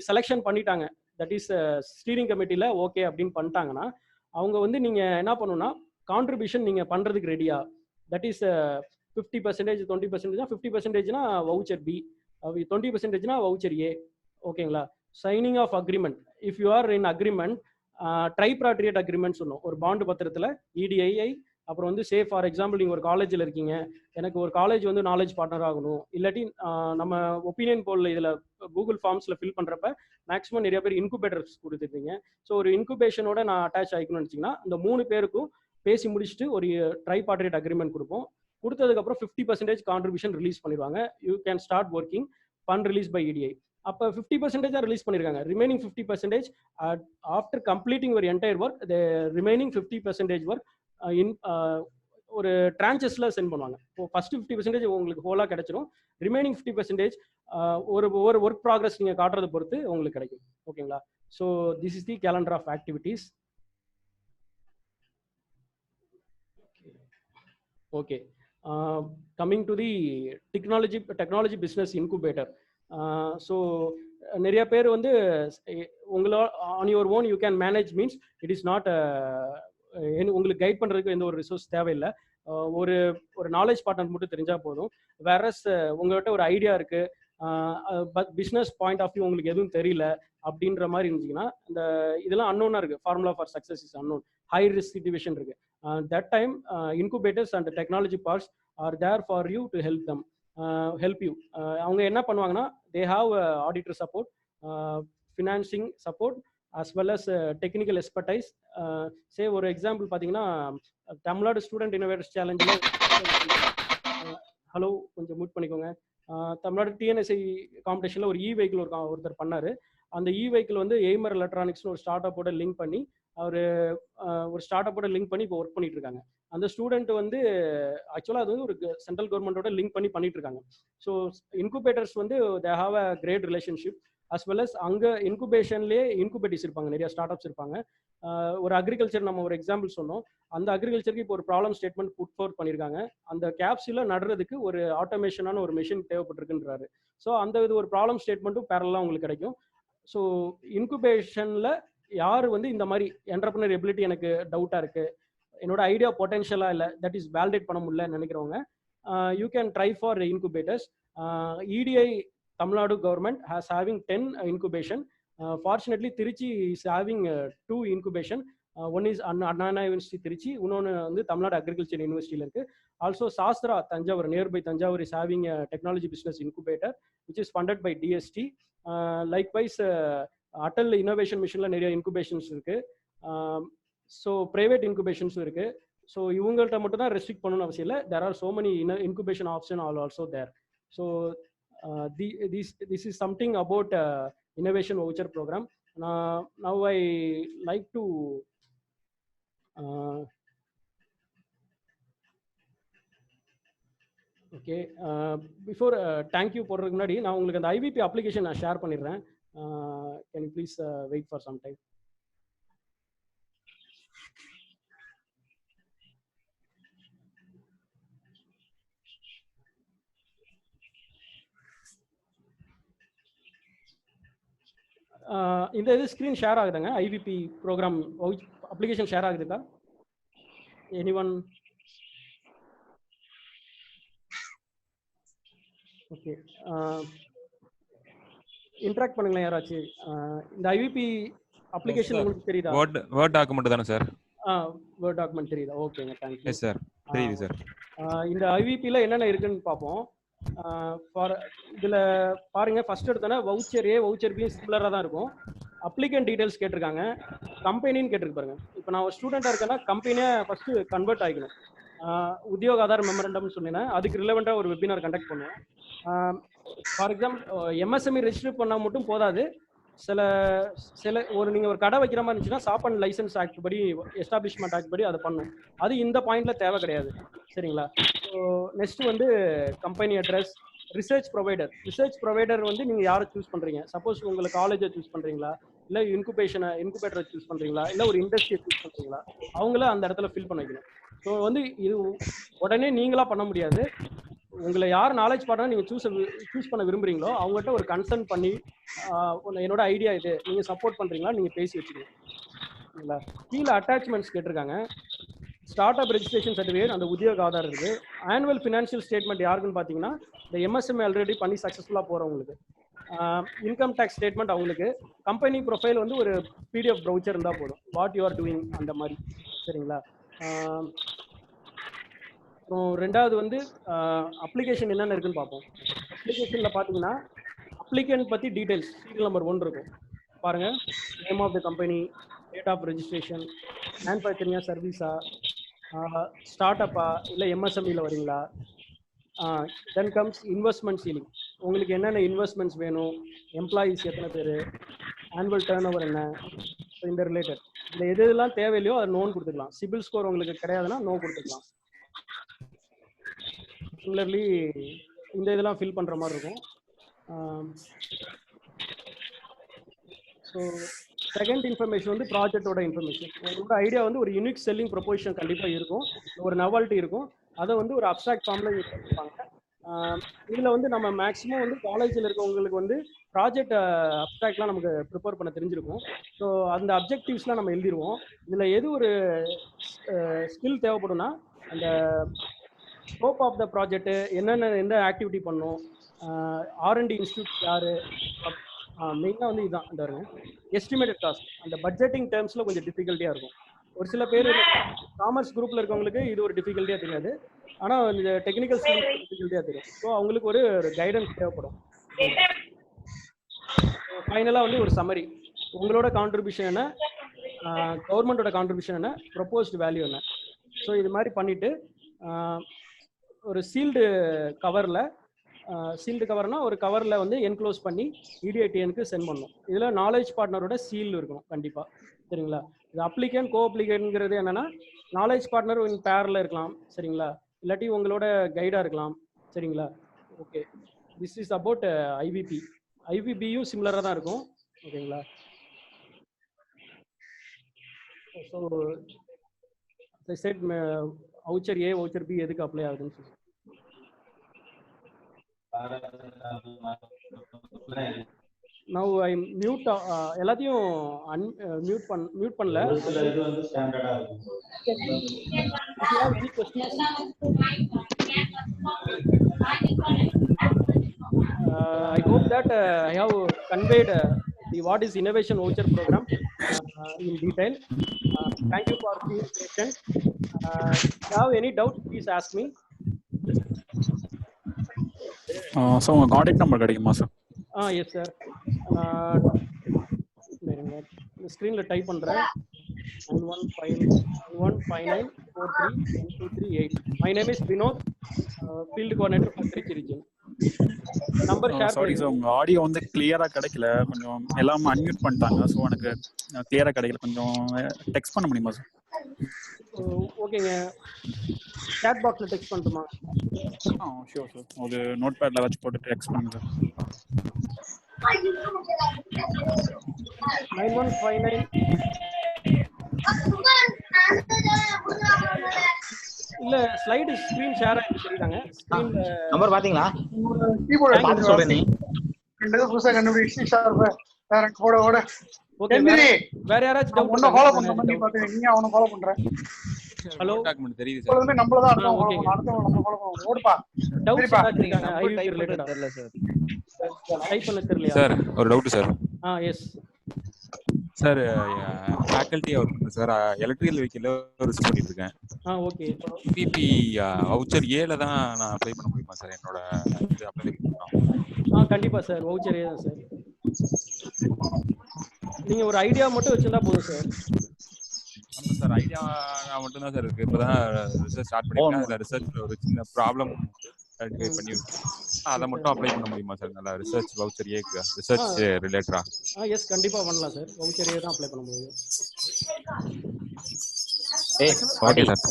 செலெக்ஷன் பண்ணிட்டாங்க, தட் இஸ் ஸ்டீரிங் கமிட்டியில் ஓகே அப்படின்னு பண்ணிட்டாங்கன்னா அவங்க வந்து நீங்கள் என்ன பண்ணணும்னா கான்ட்ரிபியூஷன் நீங்கள் பண்ணுறதுக்கு ரெடியா, தட் இஸ் 50%, 20%, 50%னா வவுச்சர் பி, 20%னா வவுச்சர் ஏ. ஓகேங்களா? Signing of agreement. If you are in agreement, tripartite agreement சொன்னோம் ஒரு பாண்டு பத்திரத்தில் இடிஐஐ. அப்புறம் வந்து சே ஃபார் எக்ஸாம்பிள் நீங்கள் ஒரு காலேஜில் இருக்கீங்க, எனக்கு ஒரு காலேஜ் வந்து நாலேஜ் பார்ட்னர் ஆகணும், இல்லாட்டி நம்ம ஒப்பீனியன் போலில் இதில் கூகுள் ஃபார்ம்ஸில் ஃபில் பண்ணுறப்ப மேக்ஸிமம் நிறைய பேர் இன்குபேட்டர்ஸ் கொடுத்துருக்கீங்க. ஸோ ஒரு இன்குபேஷனோட நான் அட்டாச் ஆகிக்கணும்னு வச்சிங்கன்னா இந்த 3 பேருக்கும் பேசி முடிச்சுட்டு ஒரு ட்ரைபார்ட்ரியேட் அக்ரிமெண்ட் கொடுப்போம். கொடுத்ததுக்கப்புறம் 50% கான்ட்ரிபியூஷன் ரிலீஸ் பண்ணிடுவாங்க. You can start working, fund release by EDI. அப்போ 50% தான் ரிலீஸ் பண்ணியிருக்காங்க. ரிமைனிங் 50% ஆஃப்டர் கம்ப்ளீட்டிங் ஒரு entire work, the remaining 50% work in ஒரு ட்ரான்ச்சஸில் சென்ட் பண்ணுவாங்க. இப்போ ஃபர்ஸ்ட் 50% உங்களுக்கு ஹோலாக கிடைச்சிரும். ரிமைனிங் 50% ஒரு ஒர்க் ப்ராக்ரஸ் நீங்கள் காட்டுறதை பொறுத்து உங்களுக்கு கிடைக்கும். ஓகேங்களா? So this is the calendar of activities. Okay, coming to the technology business incubator. So நிறைய பேர் வந்து உங்களோட on your own you can manage means it is not உங்களுக்கு கைட் பண்ணுறதுக்கு எந்த ஒரு ரிசோர்ஸ் தேவையில்லை. ஒரு நாலேஜ் பார்ட்னர் மட்டும் தெரிஞ்சால் போதும். வேறஸ் உங்கள்கிட்ட ஒரு ஐடியா இருக்குது but business point of view உங்களுக்கு எதுவும் தெரியல அப்படின்ற மாதிரி இருந்துச்சுன்னா இந்த இதெல்லாம் அன்னோனாக இருக்குது. Formula for success is unknown. High risk situation இருக்குது. That time incubators and technology parks are there for you to help them. Help you. அவங்க என்ன பண்ணுவாங்கன்னா they have auditor support, financing support as well as technical expertise. Say ஒரு example பார்த்தீங்கன்னா Tamil Nadu student innovators சேலஞ்சில் hello கொஞ்சம் mute பண்ணிக்கோங்க. Tamil Nadu TNSI காம்படிஷனில் ஒரு வெஹிக்கிள் ஒருத்தர் பண்ணார். அந்த வெஹிக்கிள் வந்து எய்மர் எலக்ட்ரானிக்ஸ்னு ஒரு ஸ்டார்ட் அப்போட லிங்க் பண்ணி ஒரு ஸ்டார்ட் அப்போட லிங்க் பண்ணி இப்போ ஒர்க் பண்ணிட்டு இருக்காங்க. அந்த ஸ்டூடெண்ட் வந்து ஆக்சுவலாக அது வந்து ஒரு சென்ட்ரல் கவர்மெண்ட்டோட லிங்க் பண்ணி பண்ணிட்டு இருக்காங்க. ஸோ இன்குபேட்டர்ஸ் வந்து they have a great relationship as well as அங்கே இன்குபேஷன்லேயே இன்குபேட்டிவ்ஸ் இருப்பாங்க, நிறைய ஸ்டார்ட் அப்ஸ் இருப்பாங்க. ஒரு அக்ரிகல்ச்சர் நம்ம ஒரு எக்ஸாம்பிள் சொன்னோம். அந்த அக்ரிகல்ச்சருக்கு இப்போ ஒரு ப்ராப்ளம் ஸ்டேட்மெண்ட் புட் ஃபோர்த் பண்ணியிருக்காங்க. அந்த கேப்ஸில் நடுறதுக்கு ஒரு ஆட்டோமேஷனான ஒரு மிஷின் தேவைப்பட்டிருக்குன்றாரு. ஸோ அந்த இது ஒரு ப்ராப்ளம் ஸ்டேட்மெண்ட்டும் பேரலாக உங்களுக்கு கிடைக்கும். ஸோ இன்குபேஷனில் யார் வந்து இந்த மாதிரி என்டர்பிரினர் எபிலிட்டி எனக்கு டவுட்டாக இருக்குது, என்னோட ஐடியா பொட்டென்ஷியலாக இல்லை, தட் இஸ் வேலிடேட் பண்ண முடியலன்னு நினைக்கிறவங்க you can try for incubators. EDI Tamil Nadu government has having 10 incubation. Fortunately, Tiruchi is having 2 incubation. One is Anna University Tiruchi, இன்னொன்று வந்து தமிழ்நாடு அக்ரிகல்ச்சர் யூனிவர்சிட்டியில் இருக்குது. Also Sastra Thanjavur, nearby Thanjavur is having a technology business incubator which is funded by DST. Likewise, Atal innovation மிஷனில் நிறைய incubations இருக்குது. So private இன்குபேஷன்ஸும் இருக்குது. So இவங்கள்ட்ட மட்டும் தான் ரெஸ்ட்ரிக்ட் பண்ணணும்னு அவசியம் இல்லை. There are so many incubation option also there. So this is something about innovation voucher program. Now I like to okay before thank you போடுறதுக்கு முன்னாடி நான் உங்களுக்கு அந்த IVP அப்ளிகேஷன் நான் ஷேர் பண்ணிடுறேன். Can you please wait for some time? இந்த இது screen share ஆகுதுங்க. IVP ப்ரோக்ராம் அப்ளிகேஷன் ஷேர் ஆகுதுக்கா? எனிஒன்? ஓகே, இன்டராக்ட் பண்ணுங்களேன் யாராச்சும். இந்த IVP அப்ளிகேஷன் உங்களுக்கு தெரியுதா? வேர்ட் டாக்குமெண்ட் தானே சார்? வேர்ட் டாக்குமெண்ட் தெரியுதா? ஓகேங்க, தேங்க்யூ. எஸ் சார், தெரியுது சார். இந்த IVPல என்னென்ன இருக்குன்னு பார்ப்போம். ஃபார் இதில் பாருங்கள், ஃபர்ஸ்ட் எடுத்தோன்னா வவுச்சர் A வவுச்சர் B சிமிலராக தான் இருக்கும். அப்ளிகன் டீடைல்ஸ் கேட்டிருக்காங்க, கம்பெனின்னு கேட்டிருக்கு பாருங்க. இப்போ நான் ஒரு ஸ்டூடெண்ட்டாக இருக்கேன்னா கம்பெனியை ஃபஸ்ட்டு கன்வெர்ட் ஆகிக்கணும். உத்தியோக ஆதார் மெமரண்டம்னு சொன்னீங்கன்னா அதுக்கு ரிலவெண்ட்டாக ஒரு வெபினார் கண்டக்ட் பண்ணுவோம். ஃபார் எக்ஸாம்பிள் MSME ரெஜிஸ்டர் பண்ணால் மட்டும் போதாது. சில நீங்கள் ஒரு கடை வைக்கிற மாதிரி இருந்துச்சுன்னா ஷாப் அண்ட் லைசன்ஸ் ஆக்ட் படி, எஸ்டாப்ளிஷ்மெண்ட் ஆக்ட் படி அதை பண்ணும். அது இந்த பாயிண்ட்ல தேவை கிடையாது, சரிங்களா? ஸோ நெக்ஸ்ட் வந்து கம்பெனி அட்ரஸ். ரிசர்ச் ப்ரொவைடர் வந்து நீங்கள் யாரை சூஸ் பண்ணுறீங்க? சப்போஸ் உங்களுக்கு காலேஜை சூஸ் பண்ணுறீங்களா, இல்லை இன்குபேட்டரை சூஸ் பண்ணுறீங்களா, இல்லை ஒரு இண்டஸ்ட்ரியை சூஸ் பண்ணுறீங்களா, அவங்கள அந்த இடத்துல ஃபில் பண்ண வைக்கணும். ஸோ வந்து இது உடனே நீங்களா பண்ண முடியாது. உங்களை யார் நாலேஜ் பார்ட்னர் நீங்கள் சூஸ் பண்ண விரும்புறீங்களோ அவங்ககிட்ட ஒரு கன்சர்ன் பண்ணி என்னோட ஐடியா இது, நீங்கள் சப்போர்ட் பண்ணுறீங்களா, நீங்கள் பேசி வச்சுக்கணும், சரிங்களா? கீழே அட்டாச்மெண்ட்ஸ் கேட்டிருக்காங்க. ஸ்டார்ட் அப் ரெஜிஸ்ட்ரேஷன் சர்டிஃபிகேட், அந்த உத்தியோக ஆதார் இருக்குது. ஆனுவல் ஃபினான்ஷியல் ஸ்டேட்மெண்ட் யாருக்குன்னு பார்த்தீங்கன்னா இந்த MSME ஆல்ரெடி பண்ணி சக்ஸஸ்ஃபுல்லாக போகிறவங்களுக்கு. இன்கம் டேக்ஸ் ஸ்டேட்மெண்ட் அவங்களுக்கு. கம்பெனி ப்ரொஃபைல் வந்து ஒரு PDF ப்ரௌச்சர் இருந்தால் போதும், வாட் யூ ஆர் டூயிங் அந்த மாதிரி, சரிங்களா? அப்புறம் ரெண்டாவது வந்து அப்ளிகேஷன் என்னென்ன இருக்குன்னு பார்ப்போம். அப்ளிகேஷனில் பார்த்தீங்கன்னா அப்ளிகேண்ட் பற்றி டீட்டெயில்ஸ் சீரியல் நம்பர் 1 இருக்கும் பாருங்கள். Name of the company, date of registration, மேனுஃபேக்சரிங்கா சர்வீஸா, ஸ்டார்ட் அப்பா இல்லை MSMEல வரீங்களா. தென் கம்ஸ் இன்வெஸ்ட்மெண்ட் சீலிங், உங்களுக்கு என்னென்ன இன்வெஸ்ட்மெண்ட்ஸ் வேணும், எம்ப்ளாயீஸ் எத்தனை பேர், ஆனுவல் டர்ன் ஓவர் என்ன, இந்த ரிலேட்டட் இந்த எதெல்லாம் தேவையில்லையோ அதை நோன் கொடுத்துக்கலாம். சிபில் ஸ்கோர் உங்களுக்கு கிடையாதுன்னா நோ கொடுத்துக்கலாம். சிமிலர்லி இந்த இதெல்லாம் ஃபில் பண்ணுற மாதிரி இருக்கும். ஸோ செகண்ட் இன்ஃபர்மேஷன் வந்து ப்ராஜெக்டோட இன்ஃபர்மேஷன். உங்களோட ஐடியா வந்து ஒரு யூனிக் செல்லிங் ப்ரொபோசிஷன் கண்டிப்பாக இருக்கும், ஒரு நவால்ட்டி இருக்கும். அதை வந்து ஒரு அப்ஸ்ட்ராக்ட் ஃபார்மில் யூஸ் பண்ணிப்பாங்க. இதில் வந்து நம்ம மேக்ஸிமம் வந்து காலேஜில் இருக்கவங்களுக்கு வந்து ப்ராஜெக்ட் அப்ஸ்ட்ராக்ட்லாம் நமக்கு ப்ரிப்பேர் பண்ண தெரிஞ்சிருக்கும். ஸோ அந்த அப்ஜெக்டிவ்ஸ்லாம் நம்ம எழுதிடுவோம். இதில் எது ஒரு ஸ்கில் தேவைப்படும்னா அந்த ஸ்கோப் ஆஃப் த ப்ராஜெக்ட், எந்த ஆக்டிவிட்டி பண்ணும், R&D இன்ஸ்டியூட் யார், மெயினாக வந்து இதுதான். இந்த எஸ்டிமேட்டட் காஸ்ட், அந்த பட்ஜெட்டிங் டேர்ம்ஸில் கொஞ்சம் டிஃபிகல்ட்டியாக இருக்கும். ஒரு சில பேர் காமர்ஸ் குரூப்ல இருக்கவங்களுக்கு இது ஒரு டிஃபிகல்ட்டியா தெரியாது, ஆனா இந்த டெக்னிக்கல் ஸ்டடீஸ் டிஃபிகல்ட்டியா தெரியும். ஸோ அவங்களுக்கு ஒரு கைடன்ஸ் தேவைப்படும். ஃபைனலாக வந்து ஒரு சம்மரி, உங்களோட கான்ட்ரிபியூஷன் என்ன, கவர்மெண்டோட கான்ட்ரிபியூஷன் என்ன, ப்ரொபோஸ்ட் வேல்யூ என்ன. ஸோ இது மாதிரி பண்ணிட்டு ஒரு சீல்டு கவர்னா ஒரு கவரில் வந்து என்க்ளோஸ் பண்ணி EDITN-க்கு சென்ட் பண்ணணும். இதில் நாலேஜ் பார்ட்னரோட சீல் இருக்கணும் கண்டிப்பாக, சரிங்களா. இது அப்ளிகன் கோ அப்ளிகன்ங்கிறது என்னன்னா, நாலேஜ் பார்ட்னர் இன் பேரில் இருக்கலாம், சரிங்களா, இல்லாட்டி உங்களோட கைடாக இருக்கலாம், சரிங்களா. ஓகே, திஸ் இஸ் அபவுட் ஐவிபியும் சிமிலராக தான் இருக்கும், ஓகேங்களா. So I said voucher A voucher B எதுக்கு அப்ளை ஆகுதுன்னு சொல்லி. Now I mute எல்லாத்தையும் மியூட் பண்ணல. இது வந்து ஸ்டாண்டர்டா இருக்கும். If you have any questions, I hope that I have conveyed what is innovation voucher program in detail. Thank you for being patient. If you have any doubt, please ask me. So உங்கள் contact number கிடைக்குமா sir? Yes sir, ஸ்க்ரீனில் type பண்ணுறேன். 9159431238. My name is Vinod, field coordinator for Trichy region. Number share sorry sir, உங்கள் audio வந்து கிளியராக கிடைக்கல, கொஞ்சம் எல்லாம் அன்மியூட் பண்ணிட்டாங்க. ஸோ எனக்கு கிளியராக கிடைக்கல, கொஞ்சம் டெக்ஸ்ட் பண்ண முடியுமா சார்? ஓகேங்க, சாட் பாக்ஸில் டெக்ஸ்ட் பண்ணட்டுமா? ஷியோர் சார், ஒரு நோட் பேட்ல வச்சு போட்டு டெக்ஸ்ட் பண்ணுங்க சார். 9159. இல்ல ஸ்லைடு ஸ்கிரீன் ஷேர் ஆயிடுச்சு, சரிதாங்க. ஸ்கிரீன் நம்பர் பாத்தீங்களா? கீபோர்ட் பாத்து சொல்றேன். நீ ரெண்டு புதுசா கண்டுபிடிச்சு ஷார்ப் வேற போட ஓட. ஓகே, வேற யாராச்சும் டவுட் ஒண்ணு ஃபாலோ பண்ண பண்ணி பாத்து நீ அவன ஃபாலோ பண்ற. ஹலோ டாக்குமெண்ட் தெரியுது சார். எப்பவுமே நம்மள தான் இருக்கும், அடுத்து நம்ம ஃபாலோ பண்ணுவோம். ஓடுப்பா. டவுட் இருக்காங்க ஐவி ரிலேட்டடா தெரியல சார். டைப் பண்ண தெரியலையா சார்? ஒரு doubt sir. Yes sir, faculty work பண்ணுறேன் சார். எலக்ட்ரிக்கல் வெஹிக்கிள் ரிசர்ச் பண்ணிட்டு இருக்கேன். ஓகே. பிபி வவுச்சர் ஏல தான் நான் அப்ளை பண்ண முடியுமா சார்? என்னோட இது அப்ளை பண்ணலாம். கண்டிப்பா சார், வவுச்சர் ஏ தான் சார். நீங்க ஒரு ஐடியா மட்டும் வச்சிருந்தா போதும் சார். ஆமாம் சார், ஐடியா மட்டும் தான் சார் இருக்கு. இப்போதான் ரிசர்ச் ஸ்டார்ட் பண்ணிருக்கேன். அதில் ரிசர்ச்ல ஒரு சின்ன ப்ராப்ளம் ஐடென்டிஃபை பண்ணி அதை மட்டும் அப்ளை பண்ண முடியுமா சார்? நல்லா ரிசர்ச் வவுச்சர் ஏக்கு ரிசர்ச் ரிலேட்டடா? எஸ், கண்டிப்பா பண்ணலாம் சார். வவுச்சர் ஏ தான் அப்ளை பண்ண முடியும். ஓகே சார்,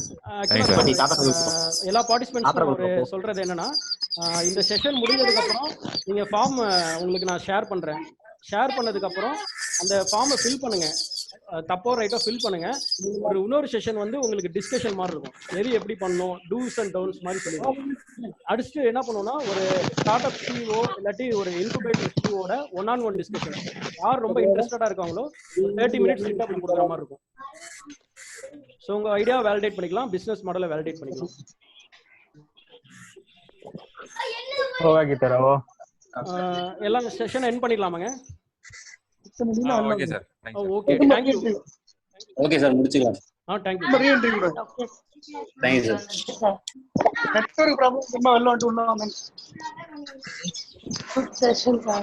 எல்லா பார்ட்டிசிபென்ட்ஸும் சொல்றது என்னன்னா, இந்த செஷன் முடிஞ்சதுக்கு அப்புறம் நீங்க ஃபார்ம் உங்களுக்கு நான் ஷேர் பண்றேன். ஷேர் பண்ணதுக்கு அப்புறம் அந்த ஃபார்மை ஃபில் பண்ணுங்க. தப்போ ரைட்டோ ஃபில் பண்ணுங்க. இன்னொரு செஷன் வந்து உங்களுக்கு டிஸ்கஷன் மாதிரி இருக்கும். எது எப்படி பண்ணணும், டூஸ் அண்ட் டவுன்ஸ் மாதிரி சொல்லிடுவோம். அடுத்து என்ன பண்ணுவோம்னா, ஒரு ஸ்டார்ட் அப் சிஓ இல்லாட்டி ஒரு இன்குபேட்டர் சிஓட 1-on-1 டிஸ்கஷன். யார் ரொம்ப இன்ட்ரெஸ்டடா இருக்காங்களோ 30 மினிட்ஸ் இன்டர்வியூ கொடுக்குற மாதிரி இருக்கும். ஸோ உங்க ஐடியாவை வேலிடேட் பண்ணிக்கலாம், பிசினஸ் மாடலை வேலிடேட் பண்ணிக்கலாம். எல்லாம் செஷன் எண்ட் பண்ணிக்கலாமாங்க? Okay sir, okay, thank you. Okay sir, முடிச்சுக்கலாம். Thank you. Thank you sir. Network problem ரொம்ப வெல்ல வந்து உள்ள வந்து Good session, sir.